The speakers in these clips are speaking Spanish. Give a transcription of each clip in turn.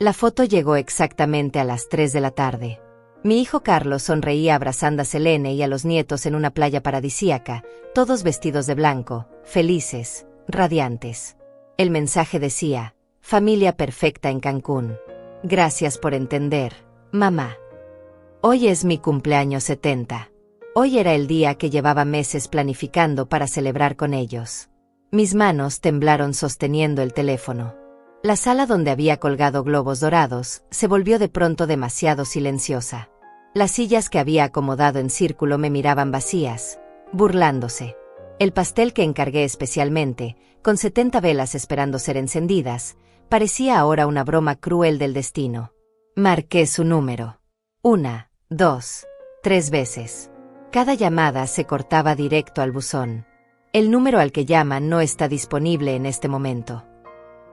La foto llegó exactamente a las 3 de la tarde. Mi hijo Carlos sonreía abrazando a Selene y a los nietos en una playa paradisíaca, todos vestidos de blanco, felices, radiantes. El mensaje decía: familia perfecta en Cancún. Gracias por entender, mamá. Hoy es mi cumpleaños 70. Hoy era el día que llevaba meses planificando para celebrar con ellos. Mis manos temblaron sosteniendo el teléfono. La sala donde había colgado globos dorados se volvió de pronto demasiado silenciosa. Las sillas que había acomodado en círculo me miraban vacías, burlándose. El pastel que encargué especialmente, con 70 velas esperando ser encendidas, parecía ahora una broma cruel del destino. Marqué su número. 1, 2, 3 veces. Cada llamada se cortaba directo al buzón. El número al que llaman no está disponible en este momento.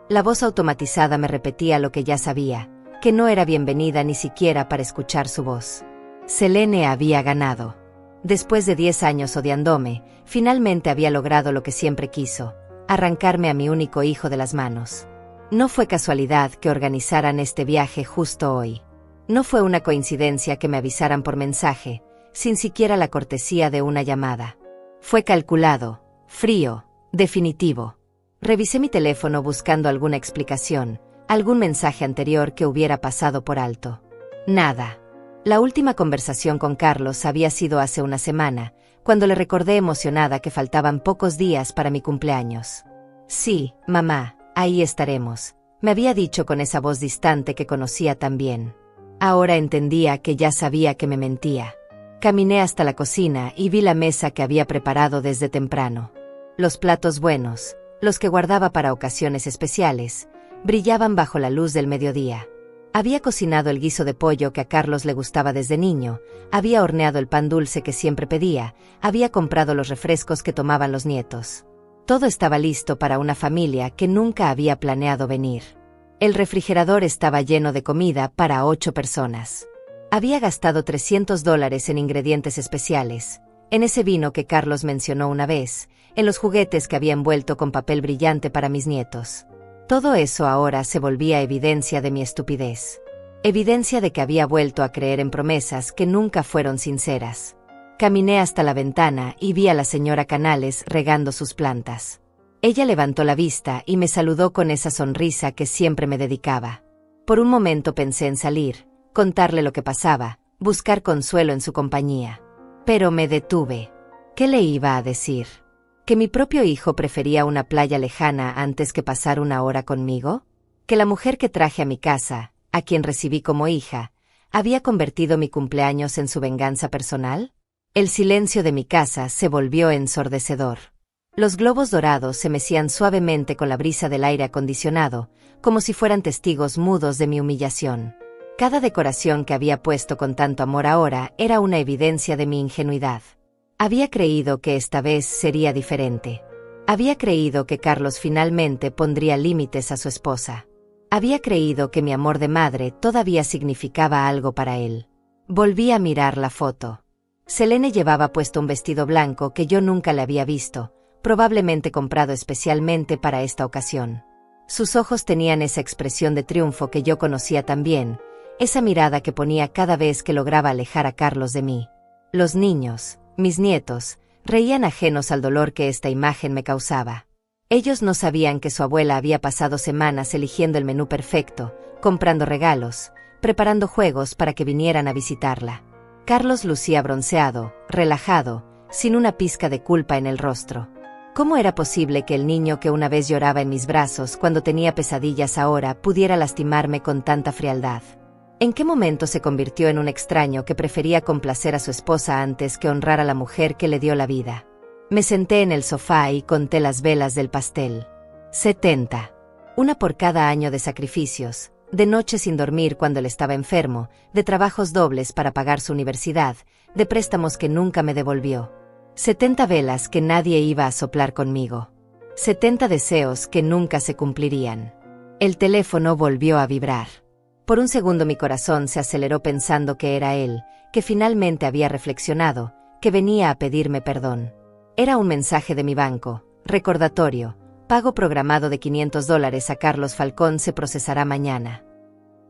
La voz automatizada me repetía lo que ya sabía, que no era bienvenida ni siquiera para escuchar su voz. Selene había ganado. Después de 10 años odiándome, finalmente había logrado lo que siempre quiso: arrancarme a mi único hijo de las manos. No fue casualidad que organizaran este viaje justo hoy. No fue una coincidencia que me avisaran por mensaje, sin siquiera la cortesía de una llamada. Fue calculado, frío, definitivo. Revisé mi teléfono buscando alguna explicación, algún mensaje anterior que hubiera pasado por alto. Nada. La última conversación con Carlos había sido hace una semana, cuando le recordé emocionada que faltaban pocos días para mi cumpleaños. Sí, mamá, ahí estaremos, me había dicho con esa voz distante que conocía tan bien. Ahora entendía que ya sabía que me mentía. Caminé hasta la cocina y vi la mesa que había preparado desde temprano. Los platos buenos, los que guardaba para ocasiones especiales, brillaban bajo la luz del mediodía. Había cocinado el guiso de pollo que a Carlos le gustaba desde niño, había horneado el pan dulce que siempre pedía, había comprado los refrescos que tomaban los nietos. Todo estaba listo para una familia que nunca había planeado venir. El refrigerador estaba lleno de comida para 8 personas. Había gastado $300 en ingredientes especiales, en ese vino que Carlos mencionó una vez, en los juguetes que había envuelto con papel brillante para mis nietos. Todo eso ahora se volvía evidencia de mi estupidez. Evidencia de que había vuelto a creer en promesas que nunca fueron sinceras. Caminé hasta la ventana y vi a la señora Canales regando sus plantas. Ella levantó la vista y me saludó con esa sonrisa que siempre me dedicaba. Por un momento pensé en salir, contarle lo que pasaba, buscar consuelo en su compañía. Pero me detuve. ¿Qué le iba a decir? ¿Que mi propio hijo prefería una playa lejana antes que pasar una hora conmigo? ¿Que la mujer que traje a mi casa, a quien recibí como hija, había convertido mi cumpleaños en su venganza personal? El silencio de mi casa se volvió ensordecedor. Los globos dorados se mecían suavemente con la brisa del aire acondicionado, como si fueran testigos mudos de mi humillación. Cada decoración que había puesto con tanto amor ahora era una evidencia de mi ingenuidad. Había creído que esta vez sería diferente. Había creído que Carlos finalmente pondría límites a su esposa. Había creído que mi amor de madre todavía significaba algo para él. Volví a mirar la foto. Selene llevaba puesto un vestido blanco que yo nunca le había visto, probablemente comprado especialmente para esta ocasión. Sus ojos tenían esa expresión de triunfo que yo conocía tan bien, esa mirada que ponía cada vez que lograba alejar a Carlos de mí. Los niños, mis nietos, reían ajenos al dolor que esta imagen me causaba. Ellos no sabían que su abuela había pasado semanas eligiendo el menú perfecto, comprando regalos, preparando juegos para que vinieran a visitarla. Carlos lucía bronceado, relajado, sin una pizca de culpa en el rostro. ¿Cómo era posible que el niño que una vez lloraba en mis brazos cuando tenía pesadillas ahora pudiera lastimarme con tanta frialdad? ¿En qué momento se convirtió en un extraño que prefería complacer a su esposa antes que honrar a la mujer que le dio la vida? Me senté en el sofá y conté las velas del pastel. 70. Una por cada año de sacrificios, de noches sin dormir cuando él estaba enfermo, de trabajos dobles para pagar su universidad, de préstamos que nunca me devolvió. 70 velas que nadie iba a soplar conmigo. 70 deseos que nunca se cumplirían. El teléfono volvió a vibrar. Por un segundo mi corazón se aceleró pensando que era él, que finalmente había reflexionado, que venía a pedirme perdón. Era un mensaje de mi banco, recordatorio, pago programado de $500 a Carlos Falcón se procesará mañana.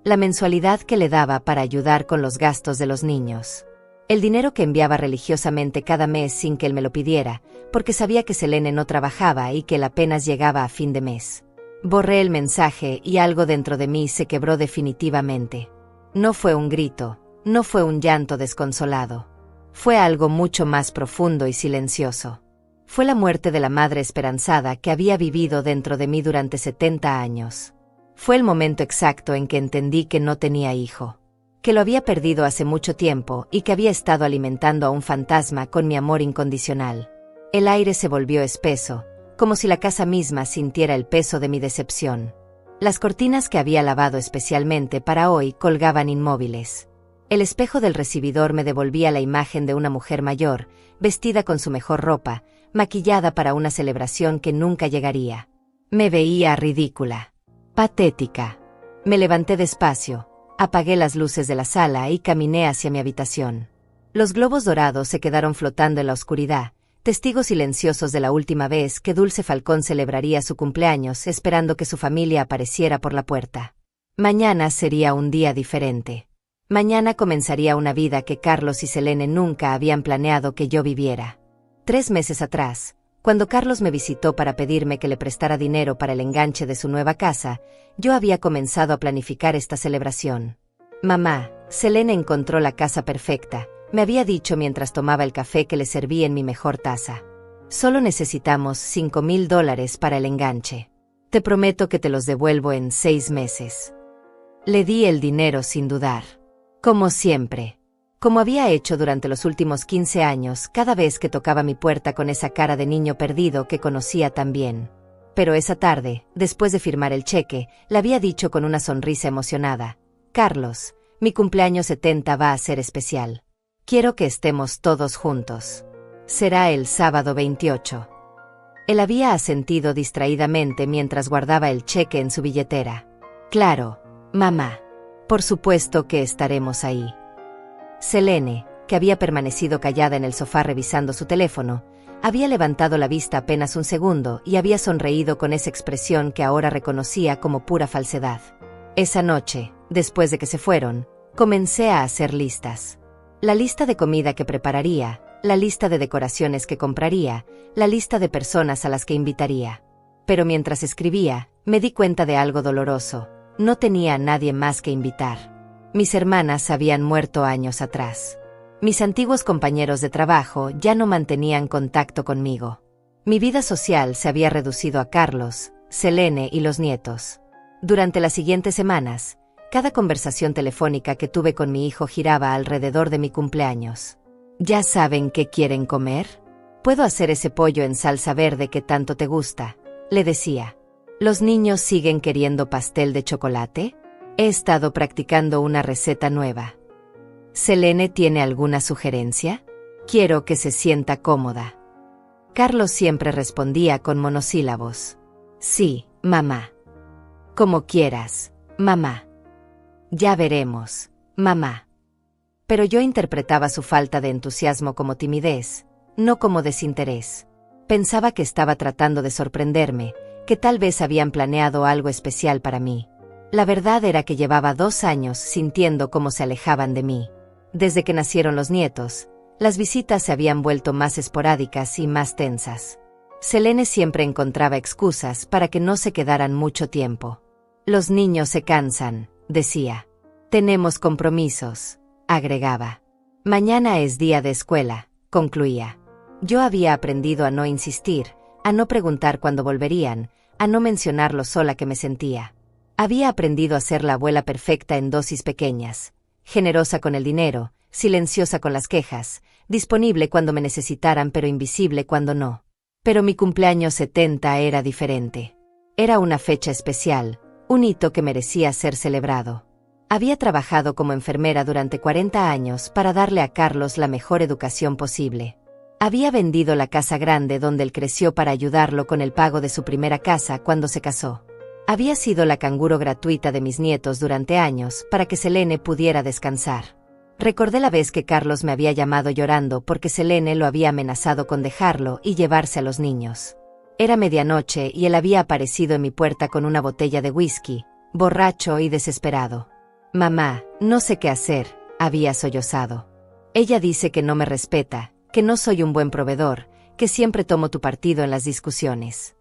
la mensualidad que le daba para ayudar con los gastos de los niños, el dinero que enviaba religiosamente cada mes sin que él me lo pidiera, porque sabía que Selene no trabajaba y que él apenas llegaba a fin de mes. Borré el mensaje y algo dentro de mí se quebró definitivamente. No fue un grito, no fue un llanto desconsolado. Fue algo mucho más profundo y silencioso. Fue la muerte de la madre esperanzada que había vivido dentro de mí durante 70 años. Fue el momento exacto en que entendí que no tenía hijo, que lo había perdido hace mucho tiempo y que había estado alimentando a un fantasma con mi amor incondicional. El aire se volvió espeso, como si la casa misma sintiera el peso de mi decepción. Las cortinas que había lavado especialmente para hoy colgaban inmóviles. El espejo del recibidor me devolvía la imagen de una mujer mayor, vestida con su mejor ropa, maquillada para una celebración que nunca llegaría. Me veía ridícula, patética. Me levanté despacio, apagué las luces de la sala y caminé hacia mi habitación. Los globos dorados se quedaron flotando en la oscuridad, testigos silenciosos de la última vez que Dulce Falcón celebraría su cumpleaños esperando que su familia apareciera por la puerta. Mañana sería un día diferente. Mañana comenzaría una vida que Carlos y Selene nunca habían planeado que yo viviera. 3 meses atrás, cuando Carlos me visitó para pedirme que le prestara dinero para el enganche de su nueva casa, yo había comenzado a planificar esta celebración. Mamá, Selene encontró la casa perfecta, me había dicho mientras tomaba el café que le serví en mi mejor taza. Solo necesitamos $5,000 para el enganche. Te prometo que te los devuelvo en 6 meses. Le di el dinero sin dudar. Como siempre. Como había hecho durante los últimos 15 años, cada vez que tocaba mi puerta con esa cara de niño perdido que conocía tan bien. Pero esa tarde, después de firmar el cheque, le había dicho con una sonrisa emocionada: Carlos, mi cumpleaños 70 va a ser especial. Quiero que estemos todos juntos. Será el sábado 28. Él había asentido distraídamente mientras guardaba el cheque en su billetera. Claro, mamá. Por supuesto que estaremos ahí. Selene, que había permanecido callada en el sofá revisando su teléfono, había levantado la vista apenas un segundo y había sonreído con esa expresión que ahora reconocía como pura falsedad. Esa noche, después de que se fueron, comencé a hacer listas. La lista de comida que prepararía, la lista de decoraciones que compraría, la lista de personas a las que invitaría. Pero mientras escribía, me di cuenta de algo doloroso. No tenía a nadie más que invitar. Mis hermanas habían muerto años atrás. Mis antiguos compañeros de trabajo ya no mantenían contacto conmigo. Mi vida social se había reducido a Carlos, Selene y los nietos. Durante las siguientes semanas, cada conversación telefónica que tuve con mi hijo giraba alrededor de mi cumpleaños. ¿Ya saben qué quieren comer? ¿Puedo hacer ese pollo en salsa verde que tanto te gusta?, le decía. ¿Los niños siguen queriendo pastel de chocolate? He estado practicando una receta nueva. ¿Selene tiene alguna sugerencia? Quiero que se sienta cómoda. Carlos siempre respondía con monosílabos. Sí, mamá. Como quieras, mamá. Ya veremos, mamá. Pero yo interpretaba su falta de entusiasmo como timidez, no como desinterés. Pensaba que estaba tratando de sorprenderme, que tal vez habían planeado algo especial para mí. La verdad era que llevaba 2 años sintiendo cómo se alejaban de mí. Desde que nacieron los nietos, las visitas se habían vuelto más esporádicas y más tensas. Selene siempre encontraba excusas para que no se quedaran mucho tiempo. Los niños se cansan, decía. Tenemos compromisos, agregaba. Mañana es día de escuela, concluía. Yo había aprendido a no insistir, a no preguntar cuándo volverían, a no mencionar lo sola que me sentía. Había aprendido a ser la abuela perfecta en dosis pequeñas, generosa con el dinero, silenciosa con las quejas, disponible cuando me necesitaran pero invisible cuando no. Pero mi cumpleaños 70 era diferente. Era una fecha especial, un hito que merecía ser celebrado. Había trabajado como enfermera durante 40 años para darle a Carlos la mejor educación posible. Había vendido la casa grande donde él creció para ayudarlo con el pago de su primera casa cuando se casó. Había sido la canguro gratuita de mis nietos durante años para que Selene pudiera descansar. Recordé la vez que Carlos me había llamado llorando porque Selene lo había amenazado con dejarlo y llevarse a los niños. Era medianoche y él había aparecido en mi puerta con una botella de whisky, borracho y desesperado. Mamá, no sé qué hacer, había sollozado. Ella dice que no me respeta, que no soy un buen proveedor, que siempre tomo tu partido en las discusiones.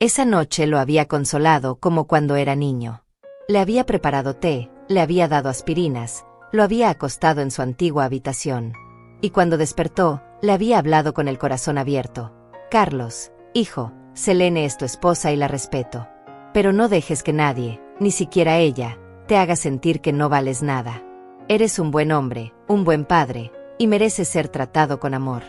Esa noche lo había consolado como cuando era niño. Le había preparado té, le había dado aspirinas, lo había acostado en su antigua habitación. Y cuando despertó, le había hablado con el corazón abierto. Carlos, hijo, Selene es tu esposa y la respeto. Pero no dejes que nadie, ni siquiera ella, te haga sentir que no vales nada. Eres un buen hombre, un buen padre, y mereces ser tratado con amor.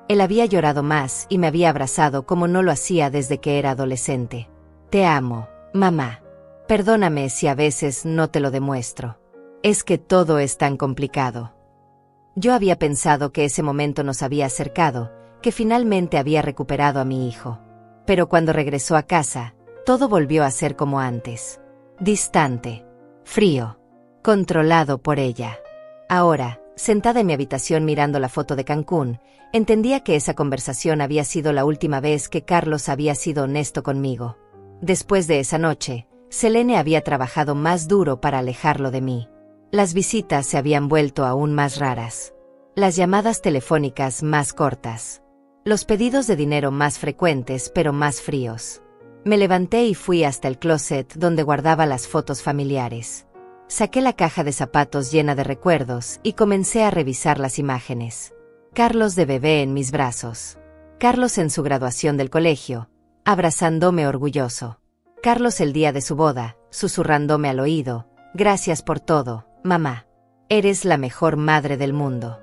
Él había llorado más y me había abrazado como no lo hacía desde que era adolescente. Te amo, mamá. Perdóname si a veces no te lo demuestro. Es que todo es tan complicado. Yo había pensado que ese momento nos había acercado, que finalmente había recuperado a mi hijo. Pero cuando regresó a casa, todo volvió a ser como antes. Distante, frío, controlado por ella. Ahora, sentada en mi habitación mirando la foto de Cancún, entendía que esa conversación había sido la última vez que Carlos había sido honesto conmigo. Después de esa noche, Selene había trabajado más duro para alejarlo de mí. Las visitas se habían vuelto aún más raras. Las llamadas telefónicas más cortas. Los pedidos de dinero más frecuentes pero más fríos. Me levanté y fui hasta el closet donde guardaba las fotos familiares. Saqué la caja de zapatos llena de recuerdos y comencé a revisar las imágenes. Carlos de bebé en mis brazos. Carlos en su graduación del colegio, abrazándome orgulloso. Carlos el día de su boda, susurrándome al oído, gracias por todo, mamá. Eres la mejor madre del mundo.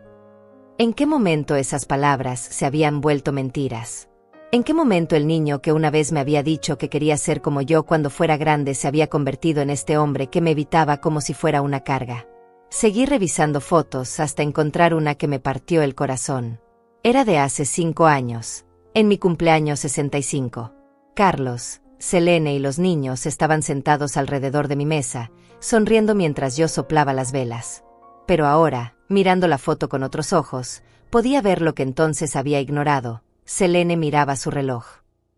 ¿En qué momento esas palabras se habían vuelto mentiras? ¿En qué momento el niño que una vez me había dicho que quería ser como yo cuando fuera grande se había convertido en este hombre que me evitaba como si fuera una carga? Seguí revisando fotos hasta encontrar una que me partió el corazón. Era de hace 5 años, en mi cumpleaños 65. Carlos, Selene y los niños estaban sentados alrededor de mi mesa, sonriendo mientras yo soplaba las velas. Pero ahora, mirando la foto con otros ojos, podía ver lo que entonces había ignorado. Selene miraba su reloj.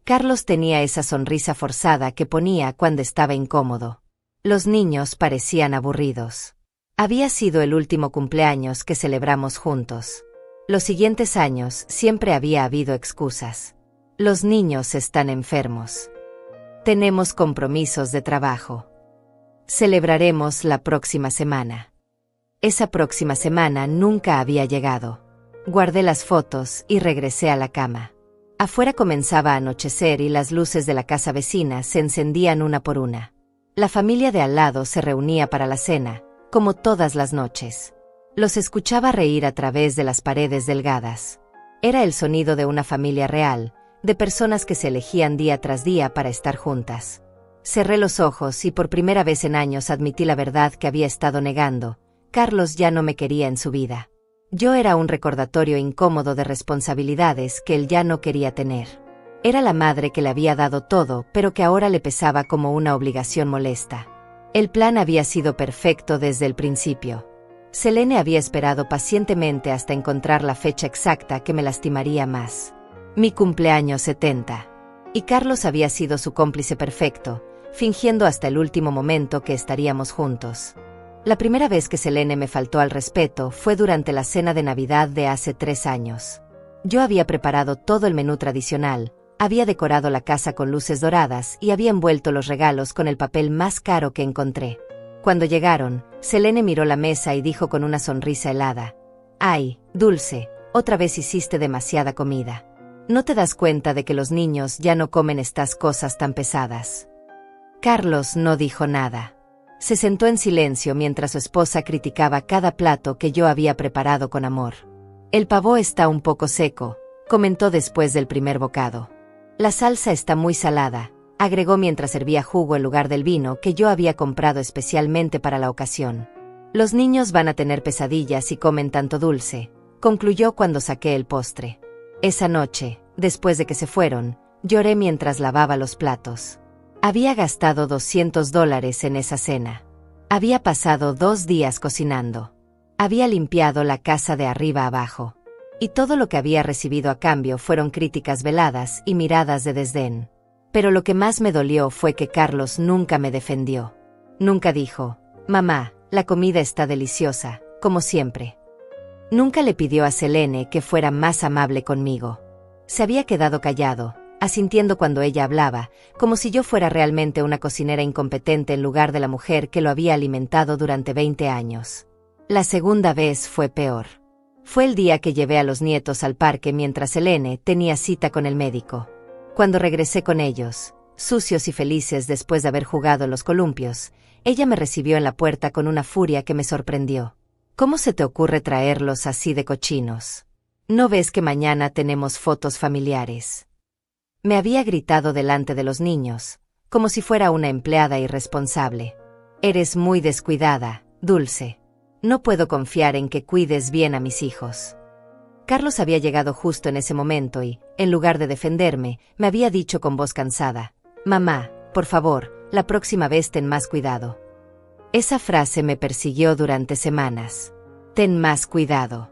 Carlos tenía esa sonrisa forzada que ponía cuando estaba incómodo. Los niños parecían aburridos. Había sido el último cumpleaños que celebramos juntos. Los siguientes años siempre había habido excusas. Los niños están enfermos. Tenemos compromisos de trabajo. Celebraremos la próxima semana. Esa próxima semana nunca había llegado. Guardé las fotos y regresé a la cama. Afuera comenzaba a anochecer y las luces de la casa vecina se encendían una por una. La familia de al lado se reunía para la cena, como todas las noches. Los escuchaba reír a través de las paredes delgadas. Era el sonido de una familia real, de personas que se elegían día tras día para estar juntas. Cerré los ojos y por primera vez en años admití la verdad que había estado negando. Carlos ya no me quería en su vida. Yo era un recordatorio incómodo de responsabilidades que él ya no quería tener. Era la madre que le había dado todo, pero que ahora le pesaba como una obligación molesta. El plan había sido perfecto desde el principio. Selene había esperado pacientemente hasta encontrar la fecha exacta que me lastimaría más. Mi cumpleaños 70. Y Carlos había sido su cómplice perfecto, fingiendo hasta el último momento que estaríamos juntos. La primera vez que Selene me faltó al respeto fue durante la cena de Navidad de hace 3 años. Yo había preparado todo el menú tradicional, había decorado la casa con luces doradas y había envuelto los regalos con el papel más caro que encontré. Cuando llegaron, Selene miró la mesa y dijo con una sonrisa helada: «Ay, Dulce, otra vez hiciste demasiada comida. ¿No te das cuenta de que los niños ya no comen estas cosas tan pesadas?» Carlos no dijo nada. Se sentó en silencio mientras su esposa criticaba cada plato que yo había preparado con amor. «El pavo está un poco seco», comentó después del primer bocado. «La salsa está muy salada», agregó mientras servía jugo en lugar del vino que yo había comprado especialmente para la ocasión. «Los niños van a tener pesadillas si comen tanto dulce», concluyó cuando saqué el postre. Esa noche, después de que se fueron, lloré mientras lavaba los platos. Había gastado $200 en esa cena. Había pasado 2 días cocinando. Había limpiado la casa de arriba abajo. Y todo lo que había recibido a cambio fueron críticas veladas y miradas de desdén. Pero lo que más me dolió fue que Carlos nunca me defendió. Nunca dijo: «Mamá, La comida está deliciosa, como siempre. Nunca le pidió a Selene que fuera más amable conmigo. Se había quedado callado, asintiendo cuando ella hablaba, como si yo fuera realmente una cocinera incompetente en lugar de la mujer que lo había alimentado durante 20 años. La segunda vez fue peor. Fue el día que llevé a los nietos al parque mientras Selene tenía cita con el médico. Cuando regresé con ellos, sucios y felices después de haber jugado en los columpios, ella me recibió en la puerta con una furia que me sorprendió. ¿Cómo se te ocurre traerlos así de cochinos? ¿No ves que mañana tenemos fotos familiares? Me había gritado delante de los niños, como si fuera una empleada irresponsable. Eres muy descuidada, Dulce. No puedo confiar en que cuides bien a mis hijos. Carlos había llegado justo en ese momento y, en lugar de defenderme, me había dicho con voz cansada: «Mamá, por favor, la próxima vez ten más cuidado». Esa frase me persiguió durante semanas. Ten más cuidado.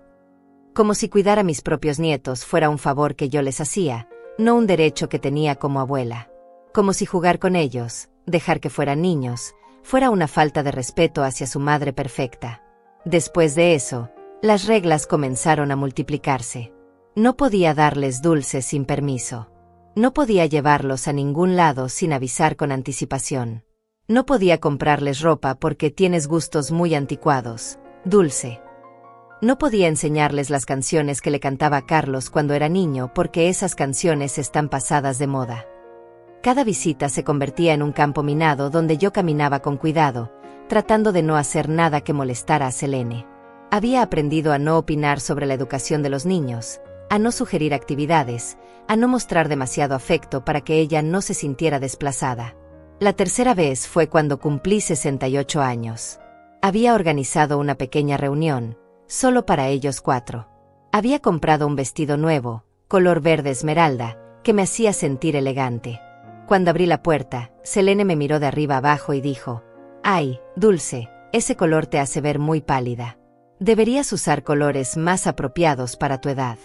Como si cuidar a mis propios nietos fuera un favor que yo les hacía, no un derecho que tenía como abuela. Como si jugar con ellos, dejar que fueran niños, fuera una falta de respeto hacia su madre perfecta. Después de eso, las reglas comenzaron a multiplicarse. No podía darles dulces sin permiso. No podía llevarlos a ningún lado sin avisar con anticipación. No podía comprarles ropa porque tienes gustos muy anticuados, Dulce. No podía enseñarles las canciones que le cantaba a Carlos cuando era niño porque esas canciones están pasadas de moda. Cada visita se convertía en un campo minado donde yo caminaba con cuidado, tratando de no hacer nada que molestara a Selene. Había aprendido a no opinar sobre la educación de los niños, a no sugerir actividades, a no mostrar demasiado afecto para que ella no se sintiera desplazada. La tercera vez fue cuando cumplí 68 años. Había organizado una pequeña reunión, solo para ellos 4. Había comprado un vestido nuevo, color verde esmeralda, que me hacía sentir elegante. Cuando abrí la puerta, Selene me miró de arriba abajo y dijo: «Ay, Dulce, ese color te hace ver muy pálida. Deberías usar colores más apropiados para tu edad».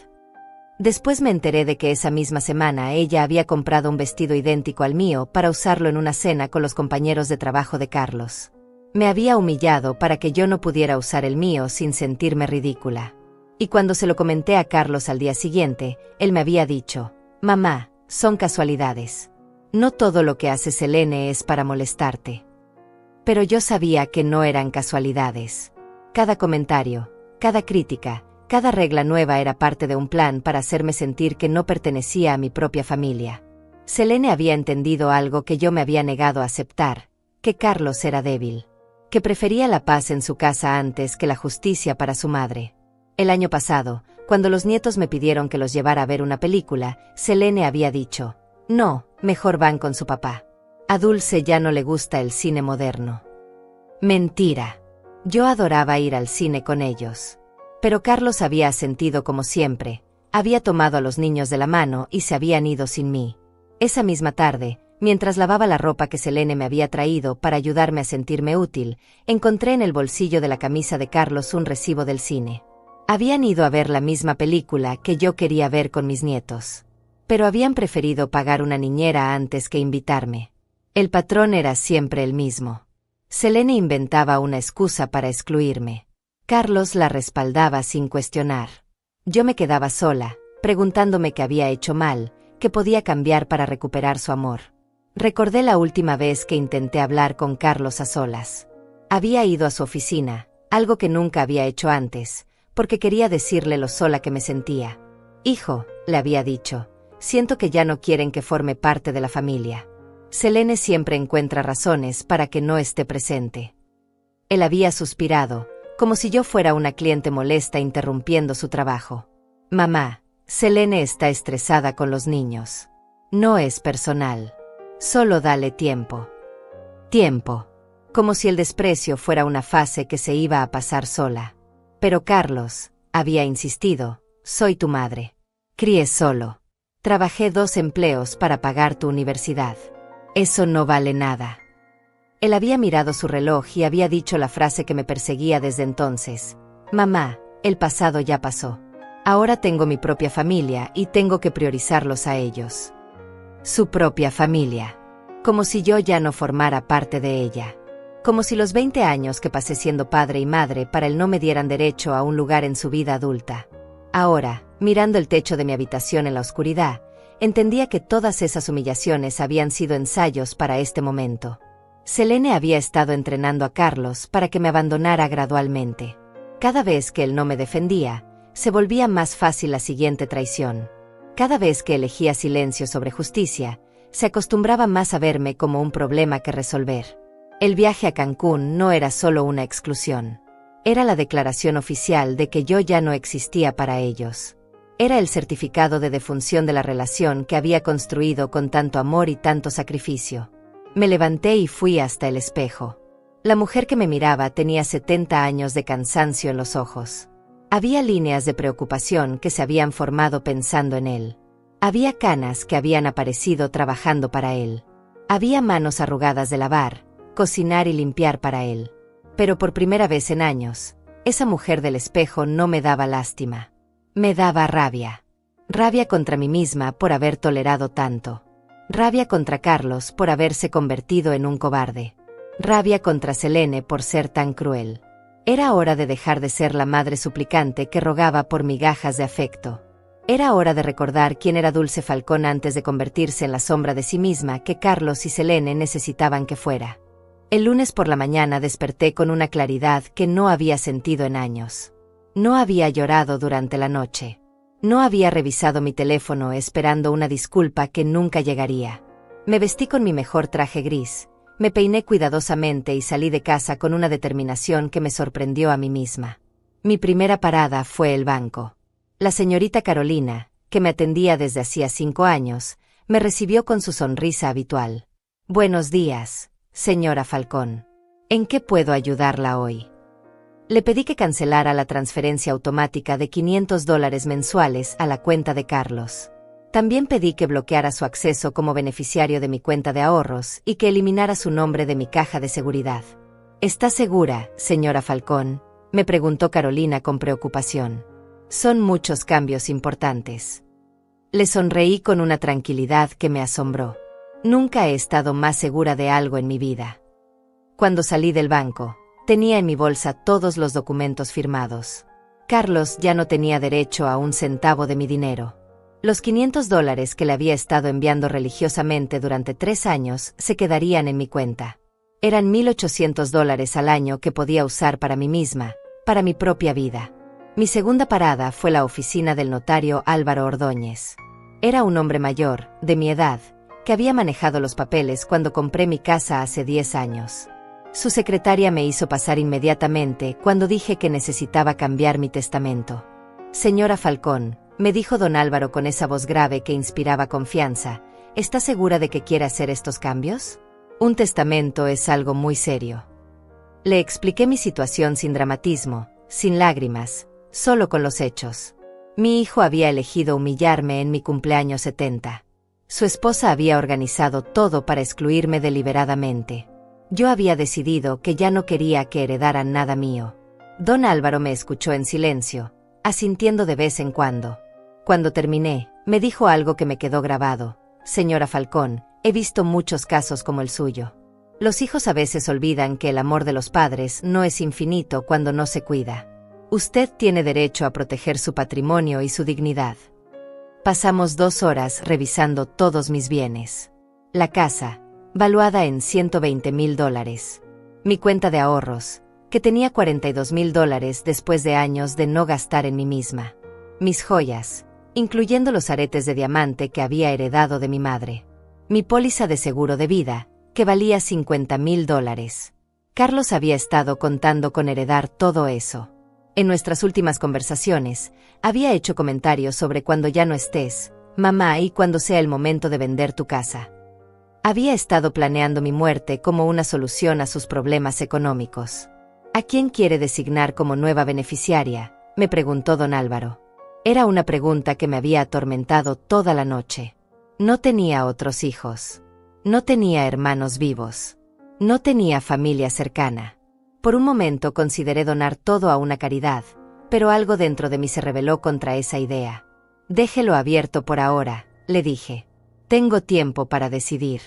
Después me enteré de que esa misma semana ella había comprado un vestido idéntico al mío para usarlo en una cena con los compañeros de trabajo de Carlos. Me había humillado para que yo no pudiera usar el mío sin sentirme ridícula. Y cuando se lo comenté a Carlos al día siguiente, él me había dicho: «Mamá, son casualidades. No todo lo que hace Selene es para molestarte». Pero yo sabía que no eran casualidades. Cada comentario, cada crítica, cada regla nueva era parte de un plan para hacerme sentir que no pertenecía a mi propia familia. Selene había entendido algo que yo me había negado a aceptar: que Carlos era débil. Que prefería la paz en su casa antes que la justicia para su madre. El año pasado, cuando los nietos me pidieron que los llevara a ver una película, Selene había dicho: «No, mejor van con su papá. A Dulce ya no le gusta el cine moderno». Mentira. Yo adoraba ir al cine con ellos. Pero Carlos había asentido como siempre, había tomado a los niños de la mano y se habían ido sin mí. Esa misma tarde, mientras lavaba la ropa que Selene me había traído para ayudarme a sentirme útil, encontré en el bolsillo de la camisa de Carlos un recibo del cine. Habían ido a ver la misma película que yo quería ver con mis nietos. Pero habían preferido pagar una niñera antes que invitarme. El patrón era siempre el mismo. Selene inventaba una excusa para excluirme. Carlos la respaldaba sin cuestionar. Yo me quedaba sola, preguntándome qué había hecho mal, qué podía cambiar para recuperar su amor. Recordé la última vez que intenté hablar con Carlos a solas. Había ido a su oficina, algo que nunca había hecho antes, porque quería decirle lo sola que me sentía. «Hijo», le había dicho, «siento que ya no quieren que forme parte de la familia. Selene siempre encuentra razones para que no esté presente». Él había suspirado, como si yo fuera una cliente molesta interrumpiendo su trabajo. «Mamá, Selene está estresada con los niños. No es personal. Solo dale tiempo». Tiempo. Como si el desprecio fuera una fase que se iba a pasar sola. «Pero Carlos», había insistido, «soy tu madre. Críes solo. Trabajé 2 empleos para pagar tu universidad. Eso no vale nada». Él había mirado su reloj y había dicho la frase que me perseguía desde entonces: «Mamá, el pasado ya pasó. Ahora tengo mi propia familia y tengo que priorizarlos a ellos». Su propia familia. Como si yo ya no formara parte de ella. Como si los 20 años que pasé siendo padre y madre para él no me dieran derecho a un lugar en su vida adulta. Ahora, mirando el techo de mi habitación en la oscuridad, entendía que todas esas humillaciones habían sido ensayos para este momento. Selene había estado entrenando a Carlos para que me abandonara gradualmente. Cada vez que él no me defendía, se volvía más fácil la siguiente traición. Cada vez que elegía silencio sobre justicia, se acostumbraba más a verme como un problema que resolver. El viaje a Cancún no era solo una exclusión. Era la declaración oficial de que yo ya no existía para ellos. Era el certificado de defunción de la relación que había construido con tanto amor y tanto sacrificio. Me levanté y fui hasta el espejo. La mujer que me miraba tenía 70 años de cansancio en los ojos. Había líneas de preocupación que se habían formado pensando en él. Había canas que habían aparecido trabajando para él. Había manos arrugadas de lavar, cocinar y limpiar para él. Pero por primera vez en años, esa mujer del espejo no me daba lástima. Me daba rabia. Rabia contra mí misma por haber tolerado tanto. Rabia contra Carlos por haberse convertido en un cobarde. Rabia contra Selene por ser tan cruel. Era hora de dejar de ser la madre suplicante que rogaba por migajas de afecto. Era hora de recordar quién era Dulce Falcón antes de convertirse en la sombra de sí misma que Carlos y Selene necesitaban que fuera. El lunes por la mañana desperté con una claridad que no había sentido en años. No había llorado durante la noche. No había revisado mi teléfono esperando una disculpa que nunca llegaría. Me vestí con mi mejor traje gris, me peiné cuidadosamente y salí de casa con una determinación que me sorprendió a mí misma. Mi primera parada fue el banco. La señorita Carolina, que me atendía desde hacía 5 años, me recibió con su sonrisa habitual. «Buenos días, señora Falcón. ¿En qué puedo ayudarla hoy?» Le pedí que cancelara la transferencia automática de $500 mensuales a la cuenta de Carlos. También pedí que bloqueara su acceso como beneficiario de mi cuenta de ahorros y que eliminara su nombre de mi caja de seguridad. ¿Está segura, señora Falcón?, me preguntó Carolina con preocupación. Son muchos cambios importantes. Le sonreí con una tranquilidad que me asombró. Nunca he estado más segura de algo en mi vida. Cuando salí del banco, tenía en mi bolsa todos los documentos firmados. Carlos ya no tenía derecho a un centavo de mi dinero. Los $500 que le había estado enviando religiosamente durante 3 años se quedarían en mi cuenta. Eran $1,800 al año que podía usar para mí misma, para mi propia vida. Mi segunda parada fue la oficina del notario Álvaro Ordóñez. Era un hombre mayor, de mi edad, que había manejado los papeles cuando compré mi casa hace 10 años. Su secretaria me hizo pasar inmediatamente cuando dije que necesitaba cambiar mi testamento. «Señora Falcón», me dijo don Álvaro con esa voz grave que inspiraba confianza, ¿está segura de que quiere hacer estos cambios? Un testamento es algo muy serio. Le expliqué mi situación sin dramatismo, sin lágrimas, solo con los hechos. Mi hijo había elegido humillarme en mi cumpleaños 70. Su esposa había organizado todo para excluirme deliberadamente. Yo había decidido que ya no quería que heredaran nada mío. Don Álvaro me escuchó en silencio, asintiendo de vez en cuando. Cuando terminé, me dijo algo que me quedó grabado. «Señora Falcón, he visto muchos casos como el suyo. Los hijos a veces olvidan que el amor de los padres no es infinito cuando no se cuida. Usted tiene derecho a proteger su patrimonio y su dignidad». Pasamos 2 horas revisando todos mis bienes. La casa, valuada en $120,000. Mi cuenta de ahorros, que tenía $42,000 después de años de no gastar en mí misma. Mis joyas, incluyendo los aretes de diamante que había heredado de mi madre. Mi póliza de seguro de vida, que valía $50,000. Carlos había estado contando con heredar todo eso. En nuestras últimas conversaciones, había hecho comentarios sobre cuando ya no estés, mamá, y cuando sea el momento de vender tu casa. Había estado planeando mi muerte como una solución a sus problemas económicos. ¿A quién quiere designar como nueva beneficiaria?, me preguntó don Álvaro. Era una pregunta que me había atormentado toda la noche. No tenía otros hijos. No tenía hermanos vivos. No tenía familia cercana. Por un momento consideré donar todo a una caridad, pero algo dentro de mí se rebeló contra esa idea. «Déjelo abierto por ahora», le dije. «Tengo tiempo para decidir».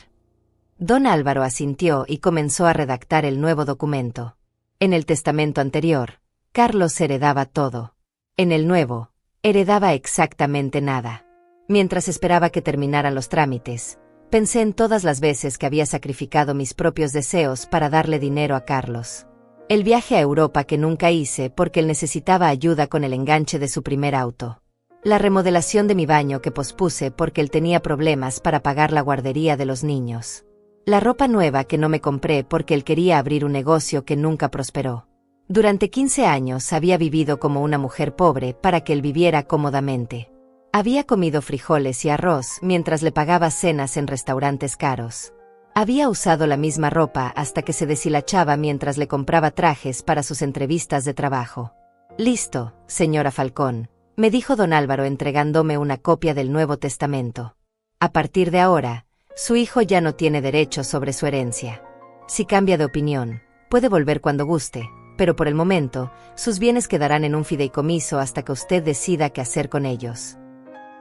Don Álvaro asintió y comenzó a redactar el nuevo documento. En el testamento anterior, Carlos heredaba todo. En el nuevo, heredaba exactamente nada. Mientras esperaba que terminaran los trámites, pensé en todas las veces que había sacrificado mis propios deseos para darle dinero a Carlos. El viaje a Europa que nunca hice porque él necesitaba ayuda con el enganche de su primer auto. La remodelación de mi baño que pospuse porque él tenía problemas para pagar la guardería de los niños. La ropa nueva que no me compré porque él quería abrir un negocio que nunca prosperó. Durante 15 años había vivido como una mujer pobre para que él viviera cómodamente. Había comido frijoles y arroz mientras le pagaba cenas en restaurantes caros. Había usado la misma ropa hasta que se deshilachaba mientras le compraba trajes para sus entrevistas de trabajo. Listo, señora Falcón, me dijo don Álvaro entregándome una copia del Nuevo Testamento. A partir de ahora, su hijo ya no tiene derecho sobre su herencia. Si cambia de opinión, puede volver cuando guste, pero por el momento, sus bienes quedarán en un fideicomiso hasta que usted decida qué hacer con ellos.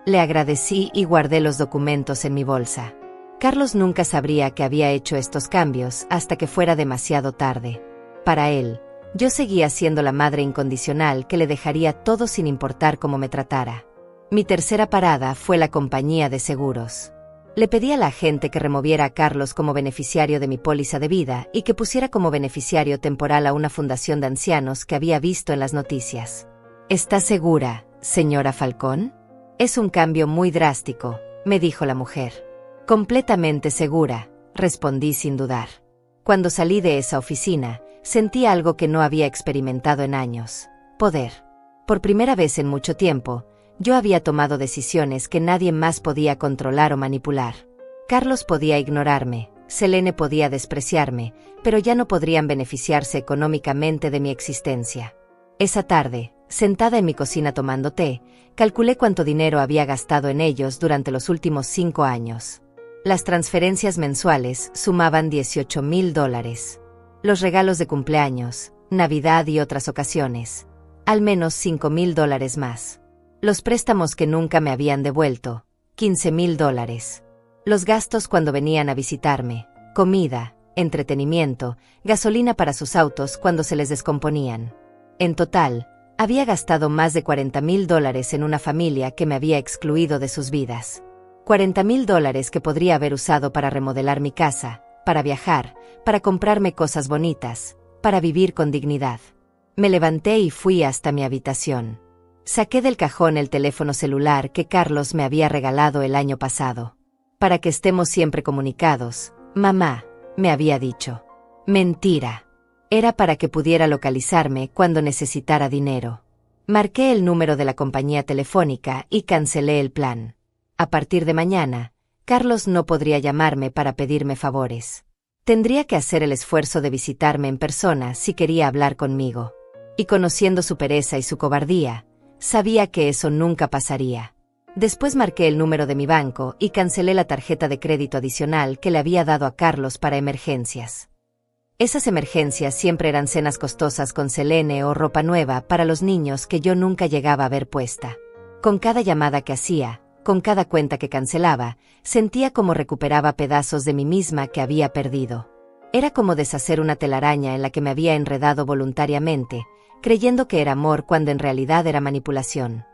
Le agradecí y guardé los documentos en mi bolsa. Carlos nunca sabría que había hecho estos cambios hasta que fuera demasiado tarde. Para él, yo seguía siendo la madre incondicional que le dejaría todo sin importar cómo me tratara. Mi tercera parada fue la compañía de seguros. Le pedí a la agente que removiera a Carlos como beneficiario de mi póliza de vida y que pusiera como beneficiario temporal a una fundación de ancianos que había visto en las noticias. ¿Está segura, señora Falcón? Es un cambio muy drástico, me dijo la mujer. Completamente segura, respondí sin dudar. Cuando salí de esa oficina, sentí algo que no había experimentado en años: poder. Por primera vez en mucho tiempo, yo había tomado decisiones que nadie más podía controlar o manipular. Carlos podía ignorarme, Selene podía despreciarme, pero ya no podrían beneficiarse económicamente de mi existencia. Esa tarde, sentada en mi cocina tomando té, calculé cuánto dinero había gastado en ellos durante los últimos 5 años. Las transferencias mensuales sumaban $18,000. Los regalos de cumpleaños, Navidad y otras ocasiones, al menos $5,000 más. Los préstamos que nunca me habían devuelto, $15,000. Los gastos cuando venían a visitarme, comida, entretenimiento, gasolina para sus autos cuando se les descomponían. En total, había gastado más de $40,000 en una familia que me había excluido de sus vidas. $40,000 que podría haber usado para remodelar mi casa, para viajar, para comprarme cosas bonitas, para vivir con dignidad. Me levanté y fui hasta mi habitación. Saqué del cajón el teléfono celular que Carlos me había regalado el año pasado. Para que estemos siempre comunicados, mamá, me había dicho. Mentira. Era para que pudiera localizarme cuando necesitara dinero. Marqué el número de la compañía telefónica y cancelé el plan. A partir de mañana, Carlos no podría llamarme para pedirme favores. Tendría que hacer el esfuerzo de visitarme en persona si quería hablar conmigo. Y conociendo su pereza y su cobardía, sabía que eso nunca pasaría. Después marqué el número de mi banco y cancelé la tarjeta de crédito adicional que le había dado a Carlos para emergencias. Esas emergencias siempre eran cenas costosas con Selene o ropa nueva para los niños que yo nunca llegaba a ver puesta. Con cada llamada que hacía, con cada cuenta que cancelaba, sentía como recuperaba pedazos de mí misma que había perdido. Era como deshacer una telaraña en la que me había enredado voluntariamente, creyendo que era amor cuando en realidad era manipulación.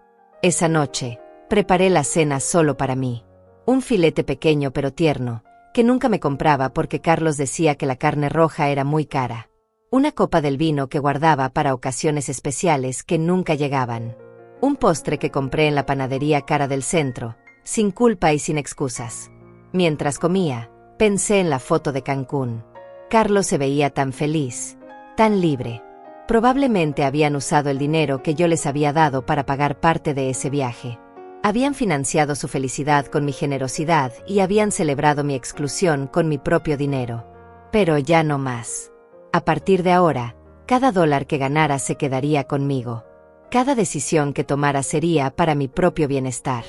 Esa noche, preparé la cena solo para mí. Un filete pequeño pero tierno, que nunca me compraba porque Carlos decía que la carne roja era muy cara. Una copa del vino que guardaba para ocasiones especiales que nunca llegaban. Un postre que compré en la panadería cara del centro, sin culpa y sin excusas. Mientras comía, pensé en la foto de Cancún. Carlos se veía tan feliz, tan libre. Probablemente habían usado el dinero que yo les había dado para pagar parte de ese viaje. Habían financiado su felicidad con mi generosidad y habían celebrado mi exclusión con mi propio dinero. Pero ya no más. A partir de ahora, cada dólar que ganara se quedaría conmigo. Cada decisión que tomara sería para mi propio bienestar.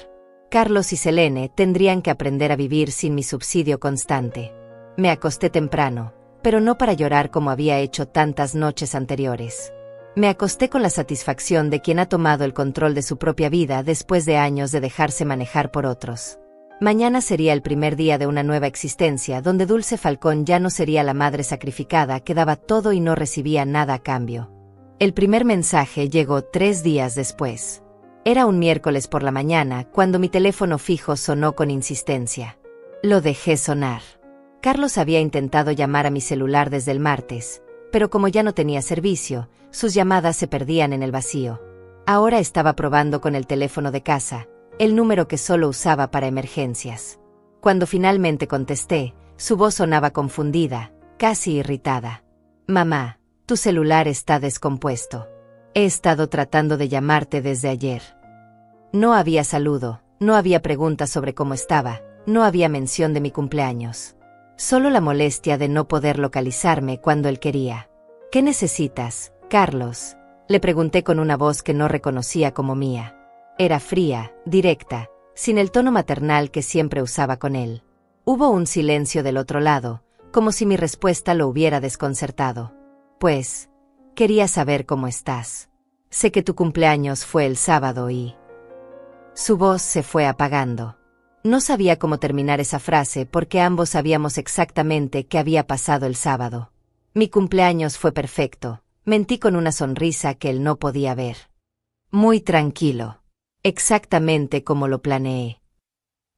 Carlos y Selene tendrían que aprender a vivir sin mi subsidio constante. Me acosté temprano, pero no para llorar como había hecho tantas noches anteriores. Me acosté con la satisfacción de quien ha tomado el control de su propia vida después de años de dejarse manejar por otros. Mañana sería el primer día de una nueva existencia donde Dulce Falcón ya no sería la madre sacrificada que daba todo y no recibía nada a cambio. El primer mensaje llegó 3 días después. Era un miércoles por la mañana cuando mi teléfono fijo sonó con insistencia. Lo dejé sonar. Carlos había intentado llamar a mi celular desde el martes, pero como ya no tenía servicio, sus llamadas se perdían en el vacío. Ahora estaba probando con el teléfono de casa, el número que solo usaba para emergencias. Cuando finalmente contesté, su voz sonaba confundida, casi irritada. «Mamá, tu celular está descompuesto. He estado tratando de llamarte desde ayer». No había saludo, no había preguntas sobre cómo estaba, no había mención de mi cumpleaños. Solo la molestia de no poder localizarme cuando él quería. «¿Qué necesitas, Carlos?», le pregunté con una voz que no reconocía como mía. Era fría, directa, sin el tono maternal que siempre usaba con él. Hubo un silencio del otro lado, como si mi respuesta lo hubiera desconcertado. «Pues, quería saber cómo estás. Sé que tu cumpleaños fue el sábado y...». Su voz se fue apagando. No sabía cómo terminar esa frase porque ambos sabíamos exactamente qué había pasado el sábado. Mi cumpleaños fue perfecto, mentí con una sonrisa que él no podía ver. Muy tranquilo. Exactamente como lo planeé.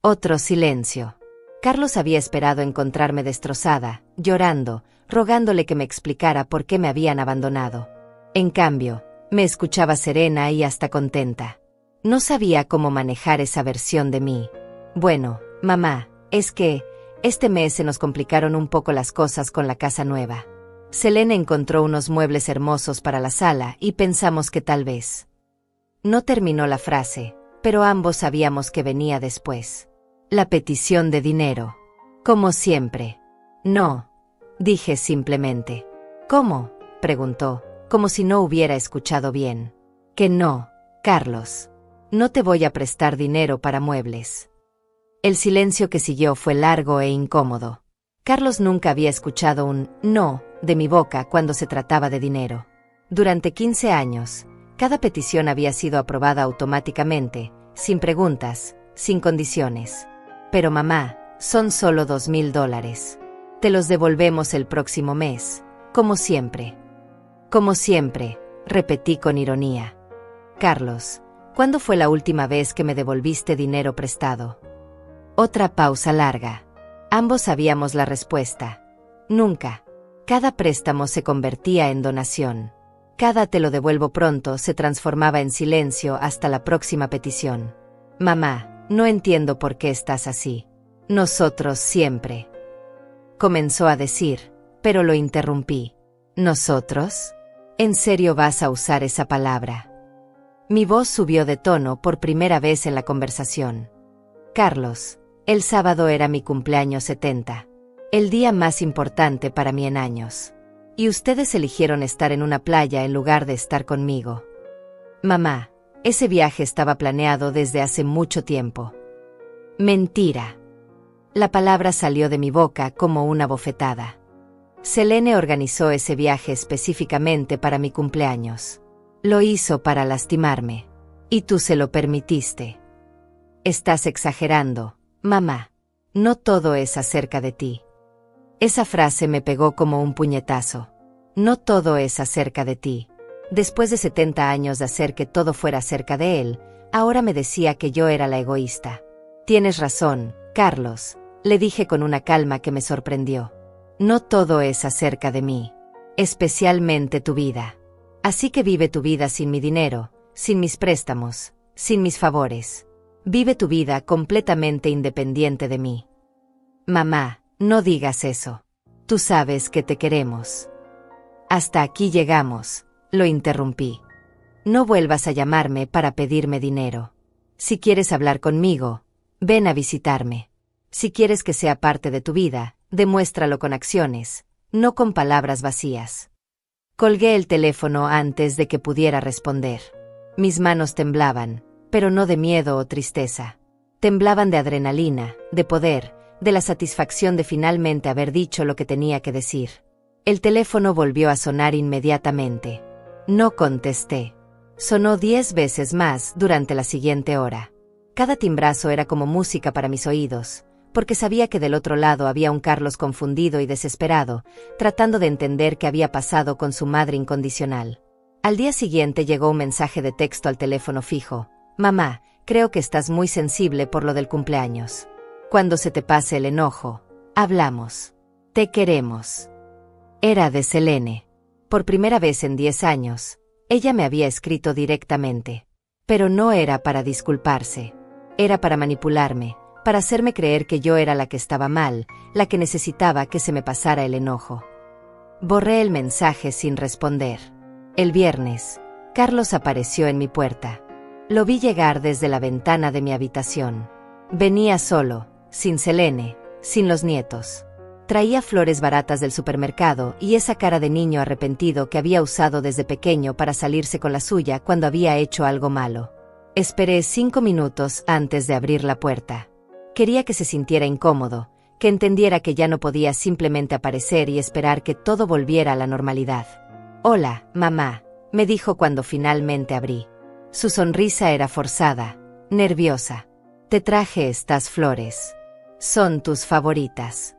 Otro silencio. Carlos había esperado encontrarme destrozada, llorando, rogándole que me explicara por qué me habían abandonado. En cambio, me escuchaba serena y hasta contenta. No sabía cómo manejar esa versión de mí. «Bueno, mamá, es que, este mes se nos complicaron un poco las cosas con la casa nueva. Selene encontró unos muebles hermosos para la sala y pensamos que tal vez...». No terminó la frase, pero ambos sabíamos que venía después. La petición de dinero. Como siempre. «No», dije simplemente. «¿Cómo?», preguntó, como si no hubiera escuchado bien. «Que no, Carlos. No te voy a prestar dinero para muebles». El silencio que siguió fue largo e incómodo. Carlos nunca había escuchado un «no» de mi boca cuando se trataba de dinero. Durante 15 años, cada petición había sido aprobada automáticamente, sin preguntas, sin condiciones. «Pero mamá, son solo $2,000. Te los devolvemos el próximo mes, como siempre». «Como siempre», repetí con ironía. «Carlos, ¿cuándo fue la última vez que me devolviste dinero prestado?». Otra pausa larga. Ambos sabíamos la respuesta. Nunca. Cada préstamo se convertía en donación. Cada «te lo devuelvo pronto» se transformaba en silencio hasta la próxima petición. «Mamá, no entiendo por qué estás así. Nosotros siempre...». Comenzó a decir, pero lo interrumpí. «¿Nosotros? ¿En serio vas a usar esa palabra?». Mi voz subió de tono por primera vez en la conversación. «Carlos, el sábado era mi cumpleaños 70. El día más importante para mí en años. Y ustedes eligieron estar en una playa en lugar de estar conmigo. Mamá, ese viaje estaba planeado desde hace mucho tiempo». «Mentira». La palabra salió de mi boca como una bofetada. Selene organizó ese viaje específicamente para mi cumpleaños. Lo hizo para lastimarme. Y tú se lo permitiste. «Estás exagerando, mamá. No todo es acerca de ti». Esa frase me pegó como un puñetazo. No todo es acerca de ti. Después de 70 años de hacer que todo fuera acerca de él, ahora me decía que yo era la egoísta. «Tienes razón, Carlos», le dije con una calma que me sorprendió. «No todo es acerca de mí. Especialmente tu vida. Así que vive tu vida sin mi dinero, sin mis préstamos, sin mis favores. Vive tu vida completamente independiente de mí». «Mamá, no digas eso. Tú sabes que te queremos». «Hasta aquí llegamos», lo interrumpí. «No vuelvas a llamarme para pedirme dinero. Si quieres hablar conmigo, ven a visitarme. Si quieres que sea parte de tu vida, demuéstralo con acciones, no con palabras vacías». Colgué el teléfono antes de que pudiera responder. Mis manos temblaban, pero no de miedo o tristeza. Temblaban de adrenalina, de poder, de la satisfacción de finalmente haber dicho lo que tenía que decir. El teléfono volvió a sonar inmediatamente. No contesté. Sonó 10 veces más durante la siguiente hora. Cada timbrazo era como música para mis oídos, porque sabía que del otro lado había un Carlos confundido y desesperado, tratando de entender qué había pasado con su madre incondicional. Al día siguiente llegó un mensaje de texto al teléfono fijo. Mamá, creo que estás muy sensible por lo del cumpleaños. Cuando se te pase el enojo, hablamos. Te queremos. Era de Selene. Por primera vez en 10 años, ella me había escrito directamente. Pero no era para disculparse. Era para manipularme, para hacerme creer que yo era la que estaba mal, la que necesitaba que se me pasara el enojo. Borré el mensaje sin responder. El viernes, Carlos apareció en mi puerta. Lo vi llegar desde la ventana de mi habitación. Venía solo, sin Selene, sin los nietos. Traía flores baratas del supermercado y esa cara de niño arrepentido que había usado desde pequeño para salirse con la suya cuando había hecho algo malo. Esperé 5 minutos antes de abrir la puerta. Quería que se sintiera incómodo, que entendiera que ya no podía simplemente aparecer y esperar que todo volviera a la normalidad. «Hola, mamá», me dijo cuando finalmente abrí. Su sonrisa era forzada, nerviosa. «Te traje estas flores. Son tus favoritas».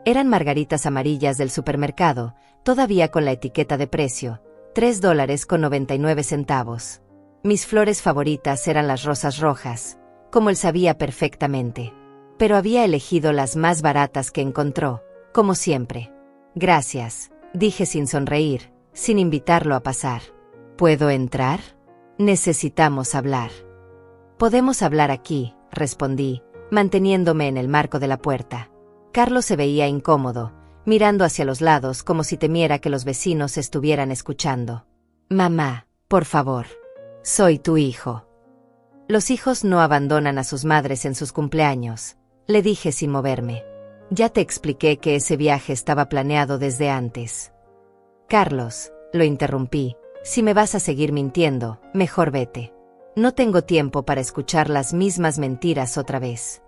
Eran margaritas amarillas del supermercado, todavía con la etiqueta de precio, $3.99. Mis flores favoritas eran las rosas rojas, como él sabía perfectamente. Pero había elegido las más baratas que encontró, como siempre. «Gracias», dije sin sonreír, sin invitarlo a pasar. «¿Puedo entrar? Necesitamos hablar». «Podemos hablar aquí», respondí, manteniéndome en el marco de la puerta. Carlos se veía incómodo, mirando hacia los lados como si temiera que los vecinos estuvieran escuchando. «Mamá, por favor. Soy tu hijo». «Los hijos no abandonan a sus madres en sus cumpleaños», le dije sin moverme. «Ya te expliqué que ese viaje estaba planeado desde antes». «Carlos», lo interrumpí, «si me vas a seguir mintiendo, mejor vete. No tengo tiempo para escuchar las mismas mentiras otra vez».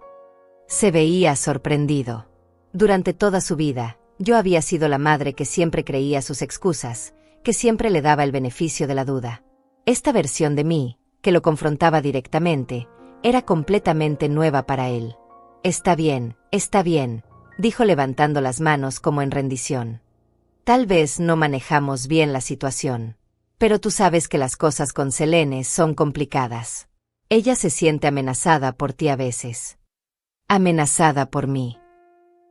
Se veía sorprendido. Durante toda su vida, yo había sido la madre que siempre creía sus excusas, que siempre le daba el beneficio de la duda. Esta versión de mí, que lo confrontaba directamente, era completamente nueva para él. Está bien», dijo levantando las manos como en rendición. «Tal vez no manejamos bien la situación. Pero tú sabes que las cosas con Selene son complicadas. Ella se siente amenazada por ti a veces». «¿Amenazada por mí?»